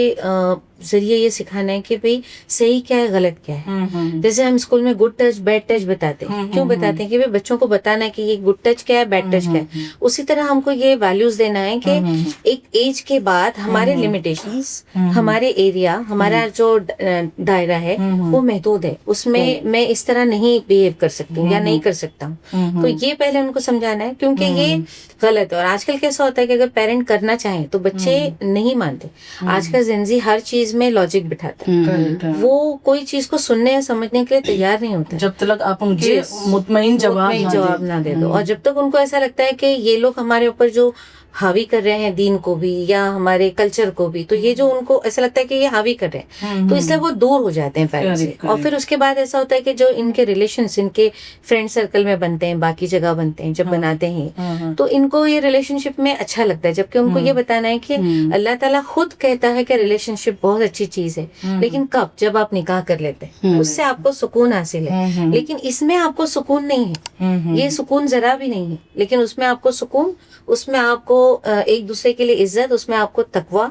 जरिए ये सिखाना है कि भाई सही क्या है, गलत क्या है. जैसे हम स्कूल में गुड टच बैड टच बताते हैं. क्यों बताते हैं? कि भाई बच्चों को बताना है कि ये गुड टच क्या है, बैड टच क्या है. उसी तरह हमको ये वैल्यूज देना है कि एक एज के बाद हमारे लिमिटेशंस, हमारे एरिया, हमारा जो दायरा है वो महदूद है, उसमें मैं इस तरह नहीं बिहेव कर सकती हूँ या नहीं कर सकता हूँ. तो ये पहले उनको समझाना है, क्योंकि ये गलत है. और आजकल कैसा होता है कि अगर पेरेंट करना चाहे तो बच्चे नहीं मानते. आज का जिंदगी हर चीज में लॉजिक बिठाता है. वो कोई चीज को सुनने या समझने के लिए तैयार नहीं होता जब तक आप उनके मुतमईन जवाब ना दे दो. और जब तक उनको ऐसा लगता है कि ये लोग हमारे ऊपर जो हावी कर रहे हैं दीन को भी या हमारे कल्चर को भी, तो ये जो उनको ऐसा लगता है कि ये हावी कर रहे हैं, तो इसलिए वो दूर हो जाते हैं पेरेंट्स से. और फिर उसके बाद ऐसा होता है कि जो इनके रिलेशंस इनके फ्रेंड सर्कल में बनते हैं, बाकी जगह बनते हैं, जब बनाते हैं तो इनको ये रिलेशनशिप में अच्छा लगता है. जबकि उनको ये बताना है कि अल्लाह ताला खुद कहता है कि रिलेशनशिप बहुत अच्छी चीज है, लेकिन कब? जब आप निकाह कर लेते हैं, उससे आपको सुकून हासिल है. लेकिन इसमें आपको सुकून नहीं है, ये सुकून जरा भी नहीं है. लेकिन उसमें आपको सुकून, उसमें आपको एक दूसरे के लिए इज्जत, उसमें आपको तकवा,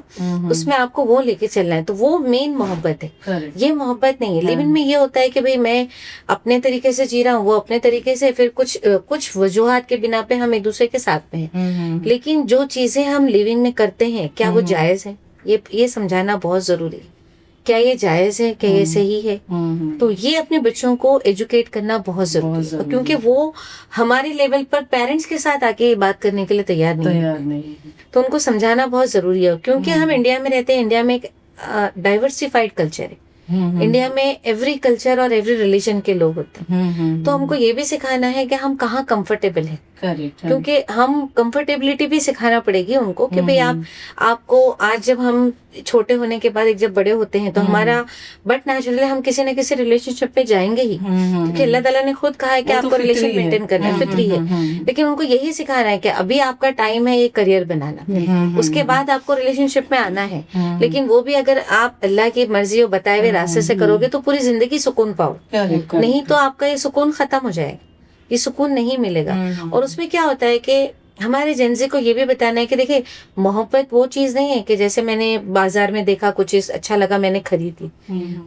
उसमें आपको वो लेके चलना है. तो वो मेन मोहब्बत है. ये मोहब्बत नहीं है. लिविंग में ये होता है कि भाई मैं अपने तरीके से जी रहा हूँ, वो अपने तरीके से, फिर कुछ वजूहात के बिना पे हम एक दूसरे के साथ में हैं. लेकिन जो चीजें हम लिविंग में करते हैं क्या वो जायज है, ये समझाना बहुत जरूरी है. क्या ये जायज है, क्या ये सही है? तो ये अपने बच्चों को एजुकेट करना बहुत जरूरी है, क्योंकि वो हमारे लेवल पर पेरेंट्स के साथ आके बात करने के लिए तैयार नहीं. तो उनको समझाना बहुत जरूरी है. क्योंकि हम इंडिया में रहते हैं, इंडिया में एक डाइवर्सिफाइड कल्चर है. इंडिया में एवरी कल्चर और एवरी रिलीजन के लोग होते हैं. तो हमको ये भी सिखाना है कि हम कहाँ कंफर्टेबल हैं. क्योंकि हम कंफर्टेबिलिटी भी सिखाना पड़ेगी उनको कि भाई आपको आज जब हम छोटे होने के बाद एक जब बड़े होते हैं तो हमारा बट नेचुरली हम किसी न किसी रिलेशनशिप पे जाएंगे ही, क्योंकि अल्लाह ताला ने खुद कहा है कि आपको रिलेशन मेंटेन करना है, फित्री है. लेकिन उनको यही सिखाना है कि अभी आपका टाइम है ये करियर बनाना, उसके बाद आपको रिलेशनशिप में आना है. लेकिन वो भी अगर आप अल्लाह की मर्जी और बताए हुए रास्ते से करोगे तो पूरी जिंदगी सुकून पाओ, नहीं तो आपका ये सुकून खत्म हो जाएगा, ये सुकून नहीं मिलेगा. और उसमें क्या होता है कि हमारे जेंजी को ये भी बताना है कि देखिए मोहब्बत वो चीज नहीं है कि जैसे मैंने बाजार में देखा कुछ चीज अच्छा लगा मैंने खरीदी.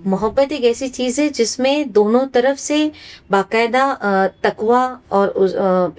मोहब्बत एक ऐसी चीज है जिसमें दोनों तरफ से बाकायदा तकवा और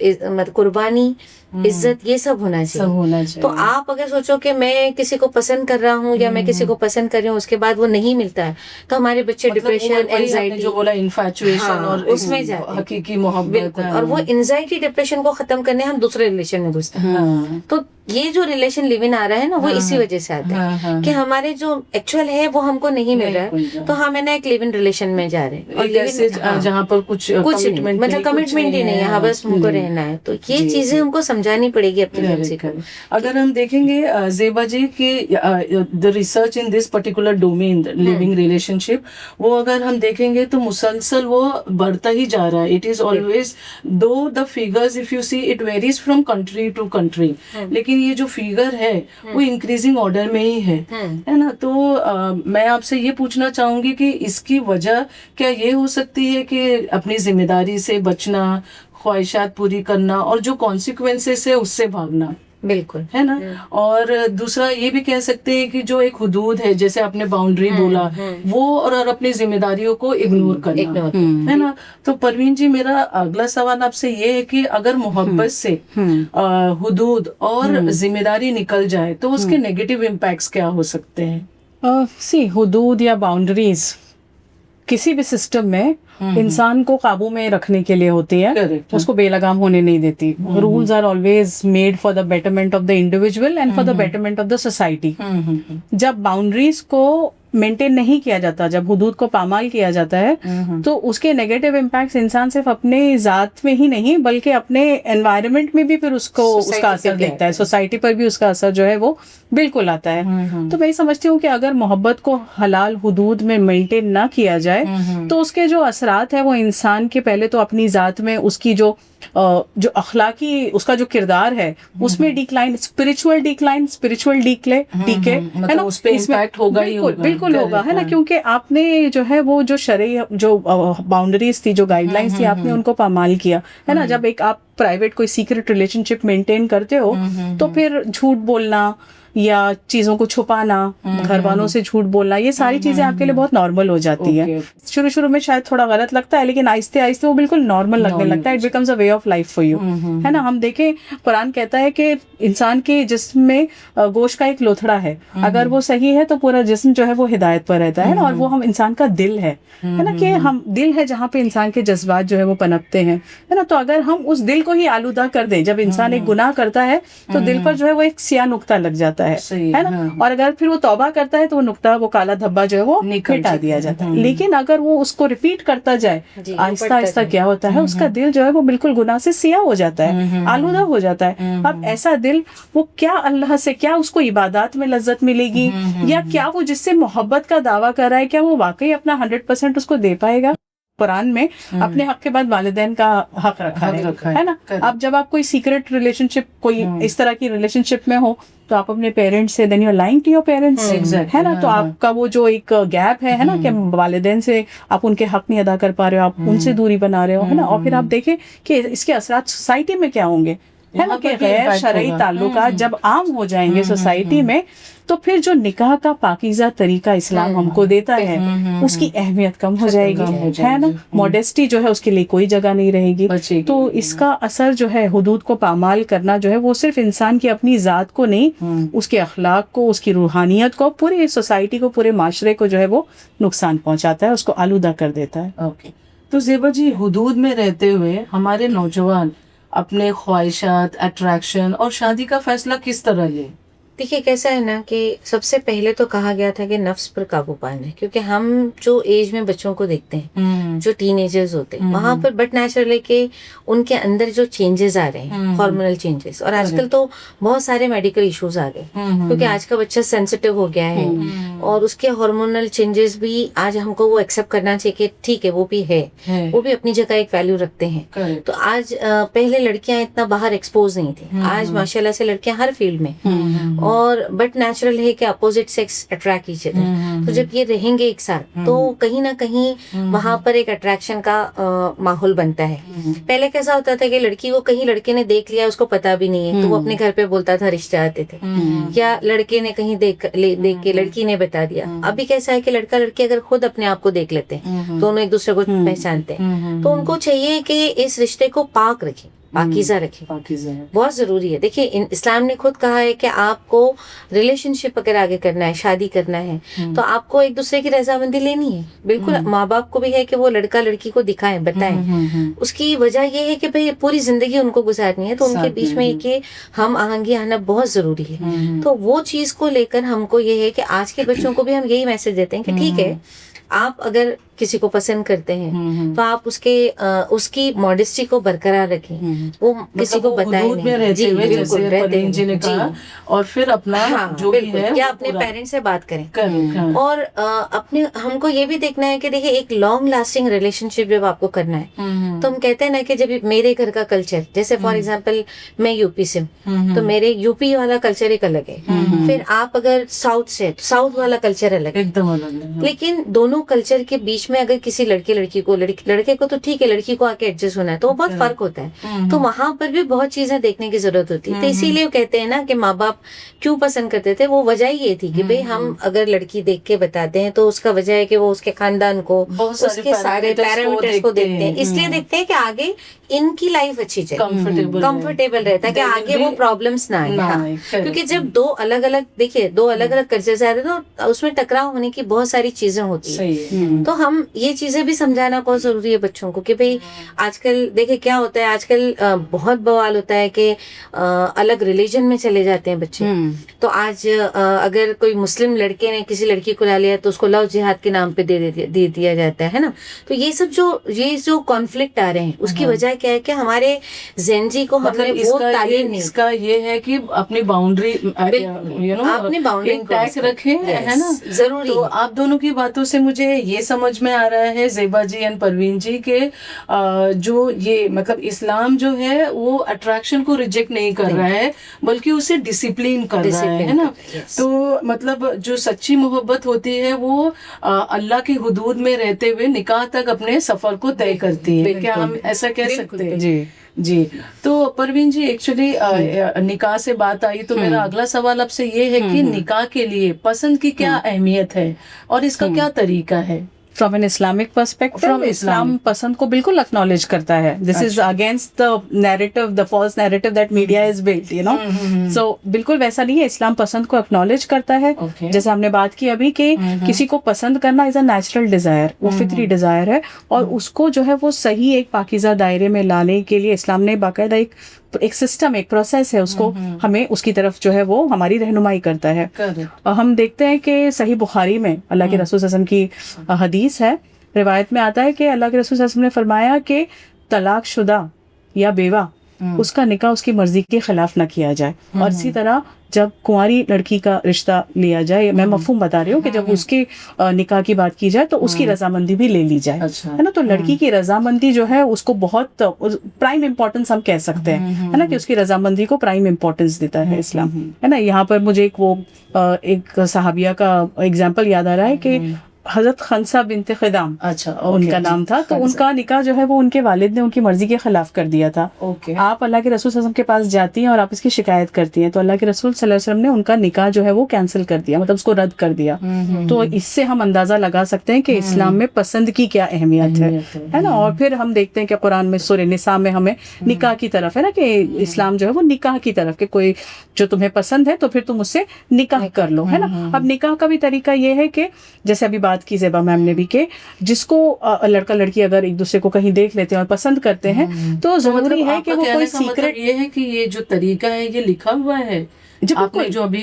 कुर्बानी इज्जत, ये सब होना सब चाहिए। होना चाहिए। तो आप अगर सोचो कि मैं किसी को पसंद कर रहा हूँ या मैं किसी को पसंद कर रही हूँ, उसके बाद वो नहीं मिलता है, तो हमारे बच्चे मतलब डिप्रेशन, वही आपने एंजाइटी, जो बोला इन्फैचुएशन हाँ, और उसमें जाते हैं। हकीकी मोहब्बत। बिल्कुल। और वो एंजाइटी डिप्रेशन को खत्म करने हम दूसरे रिलेशन में घुसते हैं। हाँ। तो ये जो रिलेशन लिव इन आ रहा है ना, वो इसी वजह से आता है कि हमारे जो एक्चुअल है वो हमको नहीं मिल रहा है, तो हम है ना एक लिव इन रिलेशन में जा रहे हैं। और एक ऐसे जहाँ पर कुछ कुछ नहीं, मतलब कमिटमेंट ही नहीं है, हाँ बस हमको रहना है। तो ये चीजें हमको समझानी पड़ेगी अपने बच्चे को। अगर हम देखेंगे जेबा जी कि the research in this particular domain living relationship, वो अगर हम देखेंगे तो मुसलसल वो बढ़ता ही जा रहा है। It is always, though the figures if you see it varies from country to country, लेकिन ये जो फिगर है वो इंक्रीजिंग ऑर्डर में ही है ना। तो मैं आपसे ये पूछना चाहूंगी कि इसकी वजह क्या ये हो सकती है कि अपनी जिम्मेदारी से बचना, ख्वाहिशात पूरी करना और जो कॉन्सिक्वेंसेस है उससे भागना, बिल्कुल, है ना। और दूसरा ये भी कह सकते हैं कि जो एक हुदूद है, जैसे आपने बाउंड्री बोला, वो और अपनी जिम्मेदारियों को इग्नोर करना, है ना। तो परवीन जी, मेरा अगला सवाल आपसे ये है कि अगर मोहब्बत से हुदूद और जिम्मेदारी निकल जाए तो उसके नेगेटिव इम्पैक्ट्स क्या हो सकते हैं? सी हुदूद या बाउंड्रीज किसी भी सिस्टम में इंसान को काबू में रखने के लिए होती है, Correct, उसको बेलगाम होने नहीं देती। Rules are always made for the betterment of the individual and for the betterment of the society. जब बाउंड्रीज को मेंटेन नहीं किया जाता, जब हुदूद को पामाल किया जाता है, तो उसके नेगेटिव इम्पैक्ट्स इंसान सिर्फ अपने जात में ही नहीं बल्कि अपने एनवायरनमेंट में भी फिर उसको उसका असर दिखता है, सोसाइटी पर भी उसका असर जो है वो बिल्कुल आता है। तो मैं समझती हूँ कि अगर मोहब्बत को हलाल हुदूद में मेंटेन ना किया जाए तो उसके जो असरात है वो इंसान के पहले तो अपनी जात में उसकी जो अखलाकी उसका जो किरदार है उसमें decline, spiritual decline, spiritual decay है ना, उस पे इम्पैक्ट होगा ही होगा, बिल्कुल होगा, है ना। क्योंकि आपने जो है वो जो शरई जो बाउंड्रीज थी, जो गाइडलाइंस थी, आपने उनको पामाल किया, है ना। जब एक आप प्राइवेट कोई सीक्रेट रिलेशनशिप मेंटेन करते हो तो फिर झूठ बोलना या चीजों को छुपाना, घर वालों से झूठ बोलना, ये सारी चीजें आपके लिए बहुत नॉर्मल हो जाती है। शुरू शुरू में शायद थोड़ा गलत लगता है, लेकिन आहिस्ते आहिस्ते वो बिल्कुल नॉर्मल लगने लगता है। It becomes a way of life for you, है ना। हम देखें, कुरान कहता है कि इंसान के जिस्म में गोश्त का एक लोथड़ा है, अगर वो सही है तो पूरा जिस्म जो है वो हिदायत पर रहता है ना। और वो हम इंसान का दिल है ना, कि हम दिल है जहाँ पे इंसान के जज्बात जो है वो पनपते हैं, है ना। तो अगर हम उस दिल को ही आलूदा कर दें, जब इंसान एक गुनाह करता है तो दिल पर जो है वो एक सियाह नुक्ता लग जाता है ना। और अगर फिर वो तौबा करता है तो वो नुक्ता, वो काला धब्बा जो है वो मिटा दिया जाता है। लेकिन अगर वो उसको रिपीट करता जाए आहिस्ता आहिस्ता, क्या होता है, उसका दिल जो है वो बिल्कुल गुनाह से सियाह हो जाता है, आलूदा हो जाता है। अब ऐसा दिल वो क्या अल्लाह से, क्या उसको इबादत में लज्जत मिलेगी, या क्या वो जिससे मोहब्बत का दावा कर रहा है, क्या वो वाकई अपना 100% उसको दे पाएगा? कुरान में अपने हक के बाद वालिदैन का हक रखा है ना। अब जब आप कोई सीक्रेट रिलेशनशिप, कोई इस तरह की रिलेशनशिप में हो, तो आप अपने पेरेंट्स से, then you are lying to your parents, है ना। तो आपका वो जो एक गैप है ना, कि वालिदैन से आप उनके हक नहीं अदा कर पा रहे हो, आप उनसे दूरी बना रहे हो, है ना। और फिर आप देखें कि इसके असरात सोसाइटी में क्या होंगे, है ना, कि गैर शरई ताल्लुकात जब आम हो जाएंगे सोसाइटी में, तो फिर जो निकाह का पाकीज़ा तरीका इस्लाम हमको देता है, उसकी अहमियत कम हो जाएगी, है ना। मॉडेस्टी जो है उसके लिए कोई जगह नहीं रहेगी। तो इसका असर जो है, हुदूद को पामाल करना जो है, वो सिर्फ इंसान की अपनी ज़ात को नहीं, उसके अखलाक को, उसकी रूहानियत को, पूरी सोसाइटी को, पूरे माशरे को जो है वो नुकसान पहुंचाता है, उसको आलूदा कर देता है। ओके, तो ज़ेबा जी, हुदूद में रहते हुए हमारे नौजवान अपने ख्वाहिशात, अट्रैक्शन और शादी का फैसला किस तरह ले? देखिए, कैसा है ना कि सबसे पहले तो कहा गया था कि नफ्स पर काबू पाना है, क्योंकि हम जो एज में बच्चों को देखते हैं, जो टीनेजर्स होते हैं, वहां पर बट नेचुरल है कि उनके अंदर जो चेंजेस आ रहे हैं, हार्मोनल चेंजेस, और आजकल तो बहुत सारे मेडिकल इश्यूज आ गए, क्योंकि आज का बच्चा सेंसिटिव हो गया है, और उसके हार्मोनल चेंजेस भी आज हमको वो एक्सेप्ट करना चाहिए कि ठीक है, वो भी है, वो भी अपनी जगह एक वैल्यू रखते हैं। तो आज पहले लड़कियां इतना बाहर एक्सपोज नहीं थी, आज माशाल्लाह से लड़कियां हर फील्ड में, और बट नेचुरल है कि opposite sex attract each other. तो जब ये रहेंगे एक साथ, तो कहीं ना कहीं वहां पर एक अट्रैक्शन का माहौल बनता है। पहले कैसा होता था कि लड़की को कहीं लड़के ने देख लिया, उसको पता भी नहीं है, तो वो अपने घर पे बोलता था रिश्ते आते थे, या लड़के ने कहीं देख के लड़की ने बता दिया। अभी कैसा है कि लड़का लड़की अगर खुद अपने आप को देख लेते हैं, दोनों एक दूसरे को पहचानते हैं, तो उनको चाहिए कि इस रिश्ते को पाक रखें, पाकीज़ा रखें, पाकीज़ा है। बहुत ज़रूरी है। देखिए इस्लाम ने खुद कहा है कि आपको रिलेशनशिप अगर आगे करना है, शादी करना है, तो आपको एक दूसरे की रजामंदी लेनी है। बिल्कुल माँ बाप को भी है कि वो लड़का लड़की को दिखाएं, बताएं। उसकी वजह ये है कि भाई पूरी जिंदगी उनको गुजारनी है, तो उनके बीच में कि हम आहंगी आना बहुत ज़रूरी है। तो वो चीज़ को लेकर हमको ये है कि आज के बच्चों को भी हम यही मैसेज देते हैं कि ठीक है, आप अगर किसी को पसंद करते हैं तो आप उसकी मॉडेस्टी को बरकरार रखें, वो किसी को बताएं नहीं। जी बिल्कुल, रहते हैं जी ने कहा, और फिर अपना जो भी है या अपने पेरेंट्स से बात करें। और अपने हमको ये भी देखना है कि देखिए एक लॉन्ग लास्टिंग रिलेशनशिप जब आपको करना है तो हम कहते हैं ना कि जब मेरे घर का कल्चर, जैसे फॉर एग्जांपल मैं यूपी से हूँ तो मेरे यूपी वाला कल्चर एक अलग है, फिर आप अगर साउथ से तो साउथ वाला कल्चर अलग है, एकदम अलग है। लेकिन दोनों कल्चर के बीच में अगर किसी लड़के को लड़के को तो ठीक है, लड़की को आके एडजस्ट होना है तो वो बहुत फर्क होता है। तो वहां पर भी बहुत चीजें देखने की जरूरत होती है। तो इसीलिए वो कहते हैं ना कि माँ बाप क्यों पसंद करते थे, वो वजह ये थी कि भाई हम अगर लड़की देख के बताते हैं तो उसका वजह है कि वो उसके खानदान को, उसके सारे पैरामीटर्स को देखते हैं। इसलिए देखते हैं कि आगे इनकी लाइफ अच्छी चले, कंफर्टेबल रहता है कि आगे वो प्रॉब्लम्स ना आए। क्योंकि जब दो अलग अलग कल्चर आ रहे हैं तो उसमें टकराव होने की बहुत सारी चीजें होती है। तो हम ये चीजें भी समझाना बहुत जरूरी है बच्चों को कि भाई आजकल देखिए क्या होता है, आजकल बहुत बवाल होता है कि अलग रिलीजन में चले जाते हैं बच्चे। तो आज अगर कोई मुस्लिम लड़के ने किसी लड़की को ला लिया तो उसको लव जिहाद के नाम पे दे दिया जाता है ना। तो ये जो कॉन्फ्लिक्ट आ रहे हैं उसकी वजह क्या है कि हमारे ज़ेनजी को हमने वो तालीम नहीं, इसका ये है कि अपनी बाउंड्री अपनी बाउंड्री इंटैक्ट रखें, है ना, जरूरी। तो आप दोनों की बातों से मुझे ये समझ में आ रहा है ज़ेबा जी एंड परवीन जी के जो ये मतलब इस्लाम जो है वो अट्रैक्शन को रिजेक्ट नहीं कर रहा है बल्कि उसे डिसिप्लिन कर रहा है ना। तो मतलब जो सच्ची मोहब्बत होती है वो अल्लाह की हुदूद में रहते हुए निकाह तक अपने सफर को तय करती है। क्या हम ऐसा कह सकते हैं? जी। तो परवीन जी, एक्चुअली निकाह से बात आई तो मेरा अगला सवाल आपसे ये है कि निकाह के लिए पसंद की क्या अहमियत है और इसका क्या तरीका है? फ्रॉम एन इस्लामिक पर्सपेक्टिव इस्लाम पसंद को बिल्कुल एक्नॉलेज करता है। This is against the narrative, the false narrative that media is built, you know. So बिल्कुल वैसा नहीं है, इस्लाम पसंद को एक्नॉलेज करता है। जैसे हमने बात की अभी कि किसी को पसंद करना इज अ नेचुरल डिजायर, वो फितरी डिजायर है, और उसको जो है वो सही एक पाकीज़ा दायरे में लाने के लिए इस्लाम ने बाकायदा एक सिस्टम, एक प्रोसेस है, उसको हमें उसकी तरफ जो है वो हमारी रहनुमाई करता है। और हम देखते हैं कि सही बुखारी में अल्लाह के रसूल सल्लल्लाहु अलैहि वसल्लम की हदीस है, रिवायत में आता है कि अल्लाह के रसूल सल्लल्लाहु अलैहि वसल्लम ने फरमाया कि तलाकशुदा या बेवा उसका निकाह उसकी मर्जी के खिलाफ न किया जाए। और इसी तरह जब कुंवारी लड़की का रिश्ता लिया जाए, मैं मफहूम बता रही हूँ कि जब उसके निकाह की बात की जाए तो उसकी रजामंदी भी ले ली जाए, है ना। तो लड़की की रजामंदी जो है उसको बहुत प्राइम इम्पोर्टेंस हम कह सकते हैं, है ना, कि उसकी रजामंदी को प्राइम इम्पोर्टेंस देता है इस्लाम, है ना। यहाँ पर मुझे एक सहाबिया का एग्जाम्पल याद आ रहा है कि हजरत खंसा बिनते खिदाम, अच्छा उनका नाम था। तो उनका निकाह जो है वो उनके वालिद ने उनकी मर्जी के खिलाफ कर दिया था। आप अल्लाह के रसूल सल्लल्लाहु अलैहि वसल्लम के पास जाती हैं और आप इसकी शिकायत करती हैं, तो अल्लाह के रसूल सल्लल्लाहु अलैहि वसल्लम ने उनका निकाह जो है वो कैंसिल कर दिया, मतलब उसको रद्द कर दिया। तो इससे हम अंदाजा लगा सकते हैं कि इस्लाम में पसंद की क्या अहमियत है ना। और फिर हम देखते हैं कि कुरान में सूरह निसा में हमें निकाह की तरफ, है ना, कि इस्लाम जो है वो निकाह की तरफ, कि कोई जो तुम्हें पसंद है तो फिर तुम उससे निकाह कर लो, है ना। अब निकाह का भी तरीका ये है कि जैसे अभी बात की ज़ेबा मैम ने भी, के जिसको लड़का लड़की अगर एक दूसरे को कहीं देख लेते हैं और पसंद करते हैं तो जरूरी है कि वो कोई सीक्रेट, ये है कि ये जो तरीका है ये लिखा हुआ है आपने जो अभी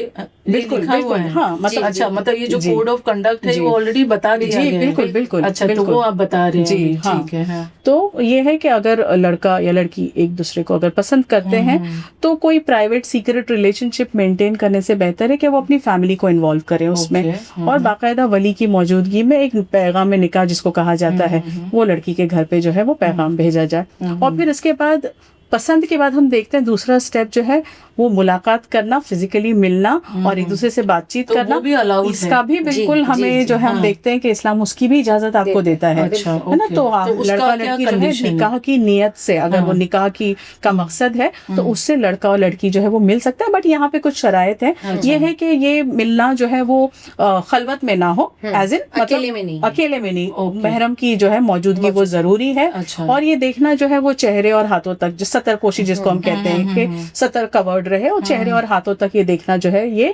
बिल्कुल लिखा हुआ है। हाँ, मतलब अच्छा, मतलब ये जो कोड ऑफ कंडक्ट है वो ऑलरेडी बता दिया गया है। बिल्कुल। अच्छा, तो वो आप बता रहे हैं। ठीक है। तो ये है कि अगर लड़का या लड़की एक दूसरे को अगर पसंद करते हैं तो कोई प्राइवेट सीक्रेट रिलेशनशिप मेंटेन करने से बेहतर है कि वो अपनी फैमिली को इन्वॉल्व करें उसमें, और बाकायदा वली की मौजूदगी में एक पैगाम में निकाह जिसको कहा जाता है वो लड़की के घर पे जो है वो पैगाम भेजा जाए। और फिर इसके बाद पसंद के बाद हम देखते हैं दूसरा स्टेप जो है वो मुलाकात करना, फिजिकली मिलना और एक दूसरे से बातचीत तो करना, भी इसका भी बिल्कुल हमें जो है हम देखते हैं कि इस्लाम उसकी भी इजाजत आपको देता है, है ना। तो लड़का लड़की जो है निकाह की नियत से, अगर वो निकाह की का मकसद है तो उससे लड़का और लड़की जो है वो मिल सकता है। बट यहाँ पे कुछ शराइत है, ये है कि ये मिलना जो है वो खलवत में ना हो, एज इन अकेले में नहीं, महरम की जो है मौजूदगी वो जरूरी है। और ये देखना जो है वो चेहरे और हाथों तक, जो सतर्कपोशी जिसको हम कहते हैं कि सतर्क कवर्ड रहे और चेहरे और हाथों तक ये देखना जो है ये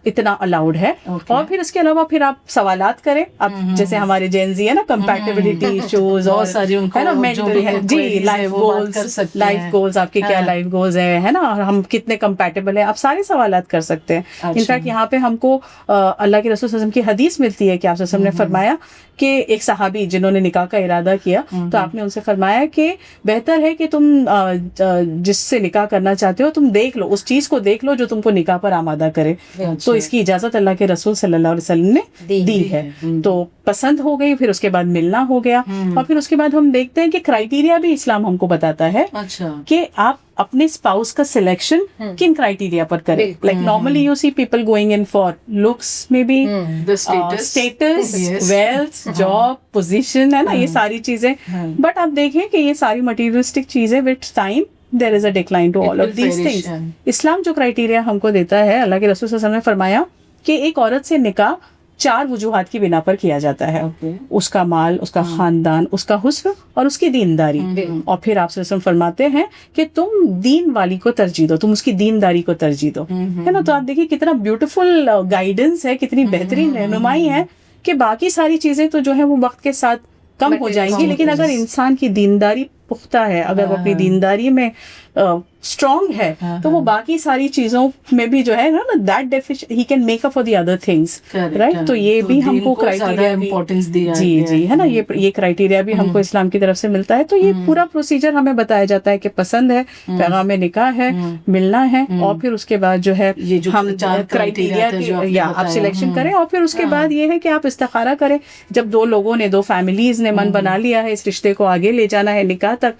इतना अलाउड है। और फिर उसके अलावा फिर आप सवालात करें, अब जैसे हमारे जेनजी है ना, कंपैटिबिलिटी इश्यूज और है ना मेंटल है जी, लाइफ गोल्स आपके क्या लाइफ गोल्स है ना, और हम कितने कंपैटिबल है, आप सारे सवालात कर सकते हैं। इनफैक्ट यहाँ पे हमको अल्लाह के रसूल सल्लल्लाहु अलैहि वसल्लम की हदीस मिलती है कि आप सल्लल्लाहु अलैहि वसल्लम ने फरमाया कि एक सहाबी जिन्होंने निकाह का इरादा किया, तो आपने उनसे फरमाया कि बेहतर है कि तुम जिससे निकाह करना चाहते हो तुम देख लो, उस चीज को देख लो जो तुमको निकाह पर आमादा करे। तो इसकी इजाजत अल्लाह के रसूल सल्लल्लाहु अलैहि वसल्लम ने दी है। तो पसंद हो गई, फिर उसके बाद मिलना हो गया, और फिर उसके बाद हम देखते हैं कि क्राइटेरिया भी इस्लाम हमको बताता है कि आप अपने स्पाउस का सिलेक्शन किन क्राइटेरिया पर करें। Like normally you see people going in for looks, may be status, wealth, job, position, है ना, ये सारी चीजें। बट आप देखें कि ये सारी मटेरियलिस्टिक चीजें with time there is a decline to all of these things. इस्लाम जो क्राइटेरिया हमको देता है, अल्लाह के रसूल सल्लल्लाहु अलैहि वसल्लम ने फरमाया कि एक औरत से निकाह 4 वजूहात की बिना पर किया जाता है। उसका माल, उसका खानदान, उसका हुस्न और उसकी दीनदारी। और फिर आप वसल्लम फरमाते हैं कि तुम दीन वाली को तरजीह दो, तुम उसकी दीनदारी को तरजीह दो, है ना। तो आप देखिए कितना ब्यूटीफुल गाइडेंस है, कितनी बेहतरीन रहनुमाई है कि बाकी सारी चीजें तो जो है वो वक्त के साथ कम हो जाएंगी, लेकिन अगर इंसान की दीनदारी पुख्ता है, अगर वो अपनी दीनदारी में स्ट्रॉन्ग है, तो वो बाकी सारी चीजों में भी जो है ना, that deficient he can make up for the other things, right. तो ये भी हमको क्राइटेरिया इम्पोर्टेंस दिया जी है ना, ये क्राइटेरिया भी हमको इस्लाम की तरफ से मिलता है। तो ये पूरा प्रोसीजर हमें बताया जाता है कि पसंद है, पैगाम निकाह है, मिलना है, और फिर उसके बाद जो है हम क्राइटेरिया या आप सिलेक्शन करें, और फिर उसके बाद ये है कि आप इस्तिखारा करें। जब दो लोगों ने, दो फैमिलीज ने मन बना लिया है इस रिश्ते को आगे ले जाना है निकाह तक,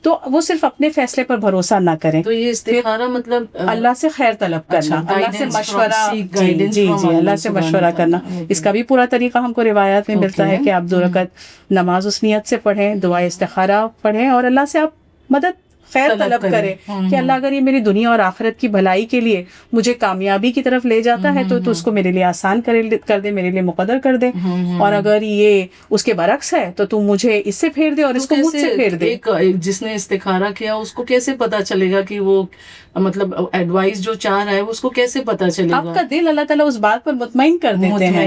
तो वो सिर्फ अपने फैसले पर भरोसा ना करें। तो ये इस्तिखारा मतलब अल्लाह से खैर तलब करना, अल्लाह से मशवरा, जी अल्लाह से मशवरा करना। इसका भी पूरा तरीका हमको रिवायात में मिलता है कि आप 2 रकात नमाज उस नियत से पढ़ें, दुआ इस्तिखारा पढ़ें, और अल्लाह से आप मदद खैर तलब करें कि अल्लाह अगर ये मेरी दुनिया और आखिरत की भलाई के लिए मुझे कामयाबी की तरफ ले जाता है तो उसको मेरे लिए आसान कर दे, मेरे लिए मुकद्दर कर दे, और अगर ये उसके बरक्स है तो तुम मुझे इससे फेर दे और इसको मुझसे फेर दे। एक जिसने इस्तिखारा किया उसको कैसे पता चलेगा कि वो मतलब एडवाइस जो चाह रहा है उसको कैसे पता चलेगा? आपका दिल अल्लाह ताला उस बात पर मुतमईन कर देते हैं,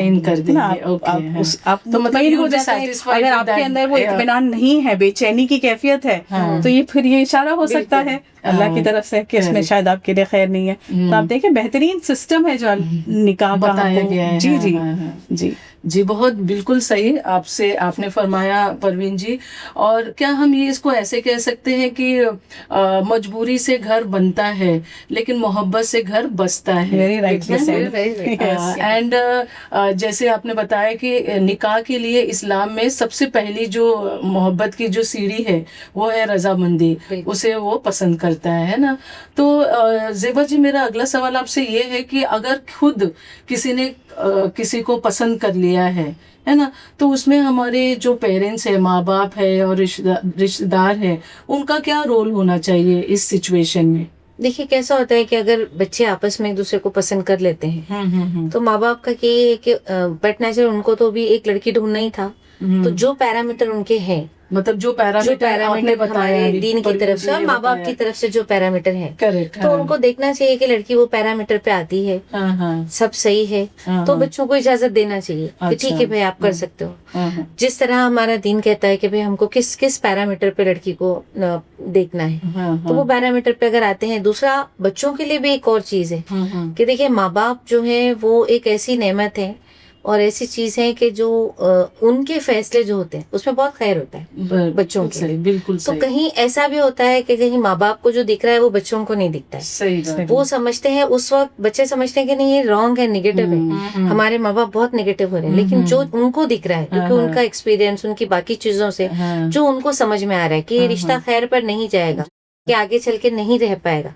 आप मुतमईन हो जाते हैं। अगर आपके अंदर वो इत्मीनान नहीं है, बेचैनी की कैफियत है, तो ये फिर ये इशारा हो सकता है अल्लाह की तरफ से कि इसमें शायद आपके लिए खैर नहीं है। तो आप देखें बेहतरीन सिस्टम है जो निकाह बताया गया है। जी जी जी जी, बहुत बिल्कुल सही आपने फरमाया परवीन जी। और क्या हम ये इसको ऐसे कह सकते हैं कि मजबूरी से घर बनता है लेकिन मोहब्बत से घर बसता है? Very rightly said. एंड जैसे आपने बताया कि निकाह के लिए इस्लाम में सबसे पहली जो मोहब्बत की जो सीढ़ी है वो है रजामंदी, उसे वो पसंद करता है ना। तो ज़ेबा जी, मेरा अगला सवाल आपसे ये है कि अगर खुद किसी ने किसी को पसंद कर लिया है ना, तो उसमें हमारे जो पेरेंट्स है, माँ बाप है और रिश्तेदार है, उनका क्या रोल होना चाहिए इस सिचुएशन में? देखिए कैसा होता है कि अगर बच्चे आपस में एक दूसरे को पसंद कर लेते हैं तो माँ बाप का ये है कि बट नेचर उनको तो भी एक लड़की ढूंढना ही था, तो जो पैरामीटर उनके हैं, मतलब जो पैरामीटर आपने बताया हमारे दीन की तरफ से और माँ बाप की तरफ से जो पैरामीटर है, करेक्ट, तो उनको देखना चाहिए कि लड़की वो पैरामीटर पे आती है, सब सही है, तो बच्चों को इजाजत देना चाहिए कि ठीक है भाई आप कर सकते हो। जिस तरह हमारा दीन कहता है कि भाई हमको किस किस पैरामीटर पे लड़की को देखना है, तो वो पैरामीटर पे अगर आते हैं। दूसरा, बच्चों के लिए भी एक और चीज है कि देखिए माँ बाप जो है वो एक ऐसी नेमत है और ऐसी चीज है कि जो उनके फैसले जो होते हैं उसमें बहुत खैर होता है बच्चों के लिए। बिल्कुल तो कहीं ऐसा भी होता है कि कहीं माँ बाप को जो दिख रहा है वो बच्चों को नहीं दिखता है। सही वो समझते हैं, उस वक्त बच्चे समझते हैं कि नहीं ये रॉन्ग है, निगेटिव है, हमारे माँ बाप बहुत निगेटिव हो रहे हैं, लेकिन जो उनको दिख रहा है क्योंकि उनका एक्सपीरियंस, उनकी बाकी चीजों से जो उनको समझ में आ रहा है कि ये रिश्ता खैर पर नहीं जाएगा, कि आगे चल के नहीं रह पाएगा,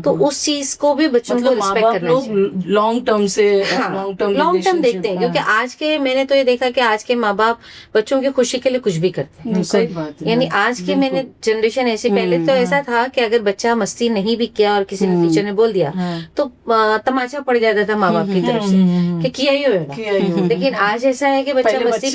तो उस चीज को भी बच्चों को रिस्पेक्ट करना चाहिए। लॉन्ग टर्म से लॉन्ग टर्म देखते हैं, क्योंकि आज के मैंने तो ये देखा कि आज के माँ बाप बच्चों की खुशी के लिए कुछ भी करते हैं। सही बात है। यानी आज की मैंने जनरेशन ऐसी, पहले तो ऐसा था कि अगर बच्चा मस्ती नहीं भी किया और किसी ने टीचर ने बोल दिया तो तमाचा पड़ जाता था माँ बाप की तरफ से कि किया ही होगा। लेकिन आज ऐसा है कि बच्चा मस्ती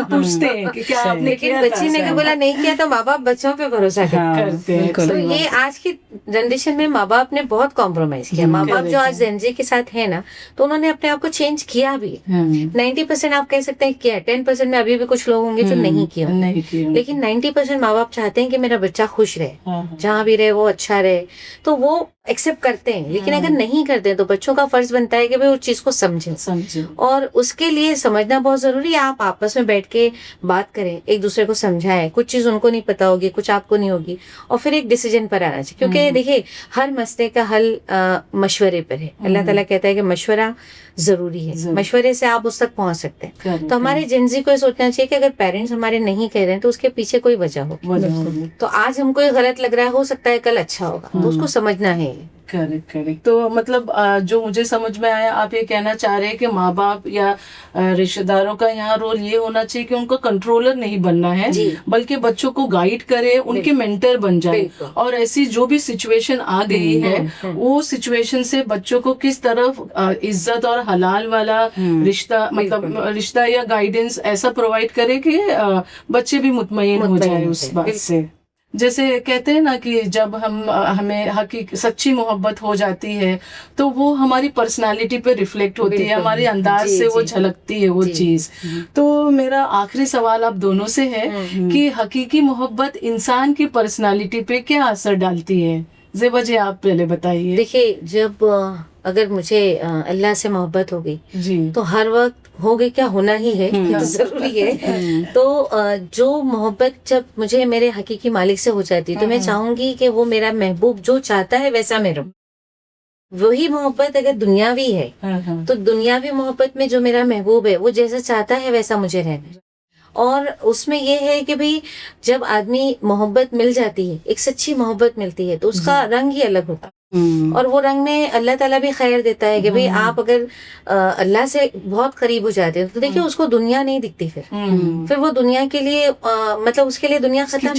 पूछते हैं कि क्या आपने लेकिन बच्ची ने बोला नहीं किया तो माँ बाप बच्चों पे भरोसा करते हैं। ये आज की जनरेशन में माँ बाप ने बहुत कॉम्प्रोमाइज किया। माँ बाप जो आज जेनजी के साथ है ना, तो उन्होंने अपने आप को चेंज किया भी। 90% आप कह सकते हैं किया, 10% में अभी भी कुछ लोग होंगे जो नहीं किया, लेकिन 90% माँ बाप चाहते हैं कि मेरा बच्चा खुश रहे, जहाँ भी रहे वो अच्छा रहे, तो वो एक्सेप्ट करते हैं। लेकिन अगर नहीं करते हैं तो बच्चों का फर्ज बनता है कि भाई उस चीज को समझें, और उसके लिए समझना बहुत जरूरी है। आप आपस में बैठ के बात करें, एक दूसरे को समझाएं, कुछ चीज उनको नहीं पता होगी, कुछ आपको नहीं होगी, और फिर एक डिसीजन पर आना चाहिए। क्योंकि देखिए, हर मसले का हल मशवरे पर है। अल्लाह ताला कहता है कि मशवरा जरूरी है, मशवरे से आप उस तक पहुंच सकते हैं। तो हमारे जेंजी को ये सोचना चाहिए कि अगर पेरेंट्स हमारे नहीं कह रहे हैं तो उसके पीछे कोई वजह हो। तो आज हमको ये गलत लग रहा है, हो सकता है कल अच्छा होगा, तो उसको समझना है। करेक्ट। तो मतलब जो मुझे समझ में आया, आप ये कहना चाह रहे हैं कि माँ बाप या रिश्तेदारों का यहाँ रोल ये होना चाहिए कि उनको कंट्रोलर नहीं बनना है, बल्कि बच्चों को गाइड करे, उनके मेंटर बन जाए, और ऐसी जो भी सिचुएशन आ गई है वो सिचुएशन से बच्चों को किस तरफ इज्जत और हलाल वाला रिश्ता, मतलब रिश्ता या गाइडेंस ऐसा प्रोवाइड करे कि बच्चे भी मुतमईन हो जाए उस बात से। जैसे कहते हैं ना कि जब हमें सच्ची मोहब्बत हो जाती है तो वो हमारी पर्सनालिटी पे रिफ्लेक्ट होती है, हमारे अंदाज से वो झलकती है वो चीज। तो मेरा आखिरी सवाल आप दोनों से है कि हकीकी मोहब्बत इंसान की पर्सनालिटी पे क्या असर डालती है? ज़ेबा जी, आप पहले बताइए। देखिए, जब अगर मुझे अल्लाह से मोहब्बत हो गई जी, तो हर वक्त हो गई, क्या होना ही है, ये तो जरूरी है। तो जो मोहब्बत जब मुझे मेरे हकीकी मालिक से हो जाती है तो मैं चाहूंगी कि वो मेरा महबूब जो चाहता है वैसा मैं रहूं। वही मोहब्बत अगर दुनियावी है तो दुनियावी मोहब्बत में जो मेरा महबूब है वो जैसा चाहता है वैसा मुझे रहना है। और उसमें ये है कि भाई जब आदमी मोहब्बत मिल जाती है, एक सच्ची मोहब्बत मिलती है, तो उसका रंग ही अलग होता है। और वो रंग में अल्लाह ताला भी खैर देता है कि भाई आप अगर अल्लाह से बहुत करीब हो जाते हो तो देखिए उसको दुनिया नहीं दिखती, फिर वो दुनिया के लिए मतलब उसके लिए दुनिया खत्म,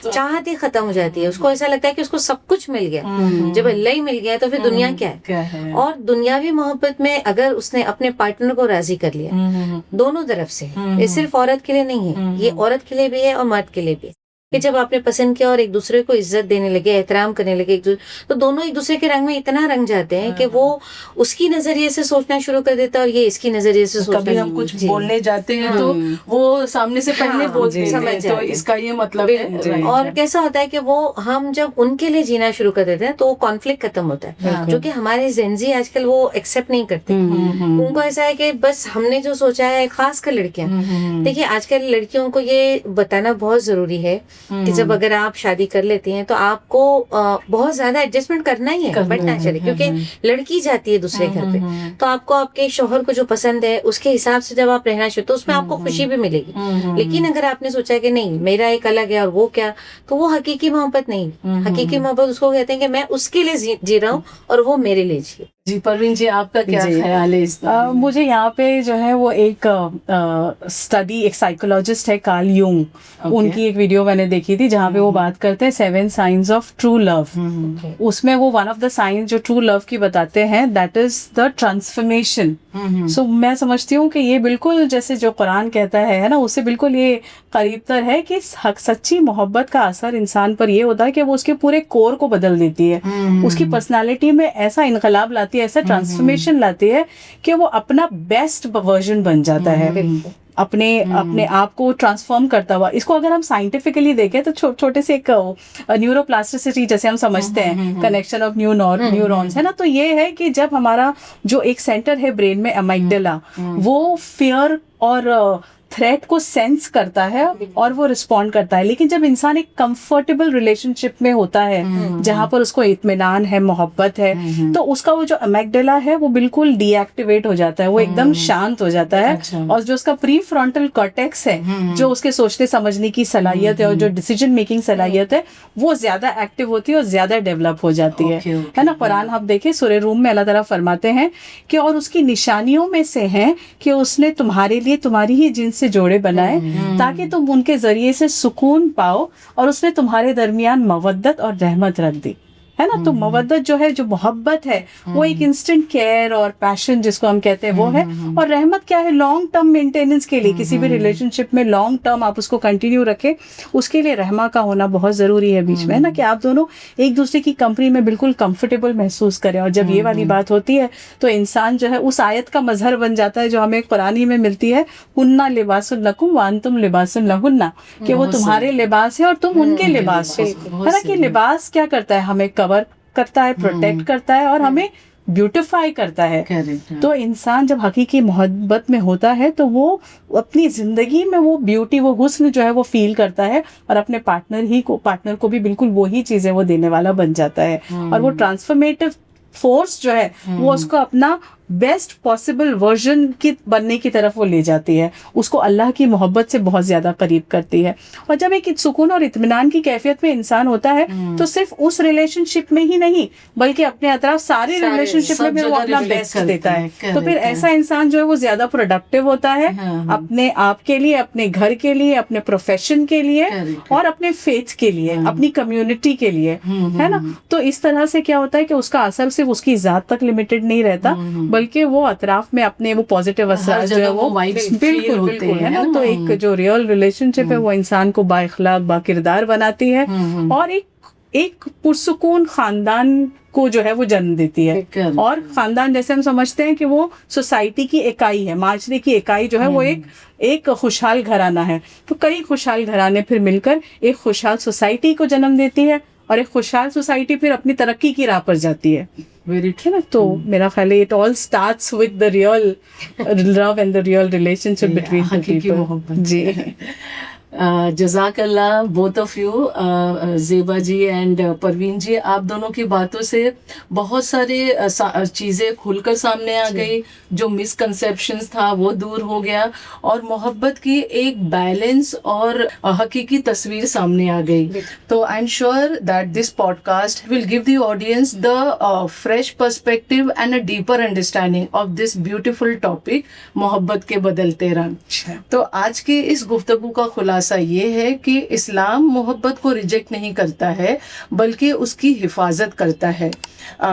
चाहत ही खत्म हो जाती है। उसको ऐसा लगता है कि उसको सब कुछ मिल गया। जब अल्लाह ही मिल गया तो फिर दुनिया क्या है। और दुनियावी मोहब्बत में अगर उसने अपने पार्टनर को राजी कर लिया, दोनों तरफ से, ये सिर्फ औरत के लिए नहीं है, ये औरत के लिए भी है और मर्द के लिए भी है, कि जब आपने पसंद किया और एक दूसरे को इज्जत देने लगे, एहतराम करने लगे तो दोनों एक दूसरे के रंग में इतना रंग जाते हैं कि वो उसकी नजरिए से सोचना शुरू कर देता है और ये इसकी नजरिए से सोचना। कभी हम कुछ बोलने जाते हैं तो वो सामने से पहले बोलते हैं, तो इसका ये मतलब है। और कैसा होता है कि वो हम जब उनके लिए जीना शुरू कर देते हैं तो वो कॉन्फ्लिक्ट खत्म होता है, जो कि हमारे जेंजी आजकल वो एक्सेप्ट नहीं करते। उनको ऐसा है कि बस हमने जो सोचा है, खासकर लड़कियां, देखिए आजकल लड़कियों को ये बताना बहुत जरूरी है कि जब अगर आप शादी कर लेती हैं तो आपको बहुत ज्यादा एडजस्टमेंट करना ही है, बट ना चले, क्योंकि लड़की जाती है दूसरे घर पे, तो आपको आपके शौहर को जो पसंद है उसके हिसाब से जब आप रहना शुरू, तो उसमें आपको खुशी भी मिलेगी। लेकिन अगर आपने सोचा कि नहीं मेरा एक अलग है और वो क्या, तो वो हकीकी मोहब्बत नहीं। हकीकी मोहब्बत उसको कहते हैं कि मैं उसके लिए जी रहा हूँ और वो मेरे लिए जिए। जी, परवीन जी, आपका क्या ख्याल है इस बारे में? मुझे यहाँ पे जो है वो एक स्टडी, एक साइकोलॉजिस्ट है कार्ल यूंग, उनकी एक वीडियो मैंने देखी थी जहाँ पे वो बात करते हैं 7 साइंस ऑफ ट्रू लव। उसमें वो वन ऑफ द साइंस जो ट्रू लव की बताते हैं, दैट इज द ट्रांसफॉर्मेशन। सो मैं समझती हूँ कि ये बिल्कुल जैसे जो कुरान कहता है ना, उससे बिल्कुल ये करीबतर है कि सच्ची मोहब्बत का असर इंसान पर ये होता है कि वो उसके पूरे कोर को बदल देती है, उसकी पर्सनालिटी में ऐसा इनकलाब लाती है, ऐसा ट्रांसफॉर्मेशन लाती है कि वो अपना बेस्ट वर्जन बन जाता है, अपने आप को ट्रांसफॉर्म करता हुआ। इसको अगर हम साइंटिफिकली देखें तो छोटे से एक न्यूरोप्लास्टिसिटी जैसे हम समझते हैं, कनेक्शन ऑफ न्यूरॉन्स है ना, तो ये है कि जब हमारा जो एक सेंटर है ब्रेन में, अमाइगडाला, वो फियर और थ्रेट को सेंस करता है और वो रिस्पॉन्ड करता है। लेकिन जब इंसान एक कंफर्टेबल रिलेशनशिप में होता है जहां पर उसको इत्मीनान है, मोहब्बत है, तो उसका वो जो अमेगडाला है वो बिल्कुल डीएक्टिवेट हो जाता है, वो एकदम शांत हो जाता है। अच्छा। और जो उसका प्री फ्रंटल कॉर्टेक्स है, जो उसके सोचने समझने की सलाहियत है और जो डिसीजन मेकिंग सलाहियत है, वो ज्यादा एक्टिव होती है और ज्यादा डेवलप हो जाती है ना। कुरान आप देखिए, सूरह रूम में अल्लाह ताला फरमाते हैं कि और उसकी निशानियों में से है कि उसने तुम्हारे लिए तुम्हारी ही जिन्स से जोड़े बनाए ताकि तुम उनके जरिए से सुकून पाओ, और उसने तुम्हारे दरमियान मवद्दत और रहमत रख दी, है ना। तो मवद्दत जो है, जो मोहब्बत है, वो एक इंस्टेंट केयर और पैशन जिसको हम कहते हैं वो है। और रहमत क्या है, लॉन्ग टर्म मेंटेनेंस के लिए, किसी भी रिलेशनशिप में लॉन्ग टर्म आप उसको कंटिन्यू रखें, उसके लिए रहमा का होना बहुत जरूरी है बीच में, है ना, कि आप दोनों एक दूसरे की कंपनी में बिल्कुल कंफर्टेबल महसूस करें। और जब ये वाली बात होती है तो इंसान जो है उस आयत का मजहर बन जाता है जो हमें कुरानी में मिलती है, हुन्ना लिबासुन लकुम व अंतुम लिबासुन लहुन्ना, कि वो तुम्हारे लिबास है और तुम उनके लिबास हो, है ना। कि लिबास क्या करता है, हमें कवर करता है, प्रोटेक्ट करता है और हमें ब्यूटिफाई करता है। तो इंसान जब हकीकी मोहब्बत में होता है तो वो अपनी जिंदगी में वो ब्यूटी, वो हुस्न जो है वो फील करता है और अपने पार्टनर को भी बिल्कुल वही चीजें वो देने वाला बन जाता है। और वो ट्रांसफॉर्मेटिव फोर्स जो है वो उसको अपना बेस्ट पॉसिबल वर्जन की बनने की तरफ वो ले जाती है, उसको अल्लाह की मोहब्बत से बहुत ज्यादा करीब करती है। और जब एक सुकून और इत्मीनान की कैफियत में इंसान होता है तो सिर्फ उस रिलेशनशिप में ही नहीं बल्कि अपने अतराफ सारे रिलेशनशिप में भी वो अपना बेस्ट देता है। तो फिर ऐसा इंसान जो है वो ज्यादा प्रोडक्टिव होता है अपने आप के लिए, अपने घर के लिए, अपने प्रोफेशन के लिए और अपने फेथ के लिए, अपनी कम्युनिटी के लिए, है ना। तो इस तरह से क्या होता है कि उसका असर सिर्फ उसकी जात तक लिमिटेड नहीं रहता बल्कि वो अतराफ में अपने वो पॉजिटिव असर जो है वो बिल्कुल बिल्कुल, है ना। तो एक जो रियल रिलेशनशिप है वो इंसान को बाइखलाक बाकिरदार बनाती है और एक पुरसुकून खानदान को जो है वो जन्म देती है। और खानदान जैसे हम समझते हैं कि वो सोसाइटी की इकाई है, माशरे की इकाई जो है वो एक खुशहाल घराना है। तो कई खुशहाल घराने फिर मिलकर एक खुशहाल सोसाइटी को जन्म देती है और एक खुशहाल सोसाइटी फिर अपनी तरक्की की राह पर जाती है। वेरी ट्रू ना। तो मेरा ख्याल है it all starts with the real love and the real relationship between the people. जी जज़ाकल्लाह both of you, Zeba ji and Parveen ji, आप दोनों की बातों से बहुत सारे चीज़ें खुलकर सामने आ गई। जो मिसकंसेप्शंस था वो दूर हो गया और मोहब्बत की एक बैलेंस और हकीकी तस्वीर सामने आ गई। तो I am sure that this podcast will give the audience the fresh perspective and a deeper understanding of this beautiful topic, मोहब्बत के बदलते रंग। तो आज की इस गुफ्तगू का खुलासा ये है कि इस्लाम मोहब्बत को रिजेक्ट नहीं करता है बल्कि उसकी हिफाजत करता है।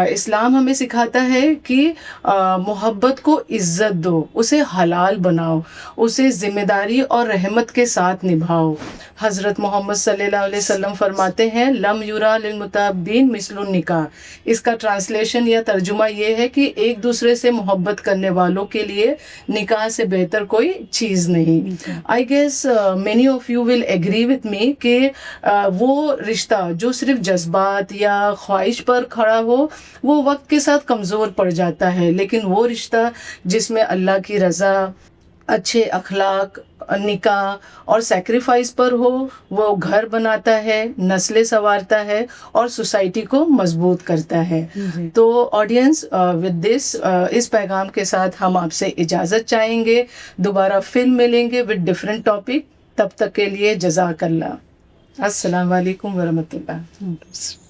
इस्लाम हमें सिखाता है कि मोहब्बत को इज्जत दो, उसे हलाल बनाओ, उसे जिम्मेदारी और रहमत के साथ निभाओ। हज़रत मोहम्मद सल्लल्लाहु अलैहि वसल्लम फरमाते हैं लम युरा लिल मुताबिन मिसलुन निकाह। इसका ट्रांसलेशन या तर्जुमा ये है कि एक दूसरे से मोहब्बत करने वालों के लिए निकाह से बेहतर कोई चीज़ नहीं। I guess many of you will agree with me कि वो रिश्ता जो सिर्फ जज्बात या ख्वाहिश पर खड़ा हो वो वक्त के साथ कमज़ोर पड़ जाता है, लेकिन वो रिश्ता जिसमें अल्लाह की रज़ा, अच्छे अखलाक, निकाह और सैक्रिफाइस पर हो वो घर बनाता है, नस्लें संवारता है और सोसाइटी को मजबूत करता है। तो ऑडियंस, विद दिस इस पैगाम के साथ हम आपसे इजाज़त चाहेंगे। दोबारा फिर मिलेंगे विद डिफरेंट टॉपिक। तब तक के लिए जज़ाकल्लाह। अस्सलाम वालेकुम वरहमतुल्लाह।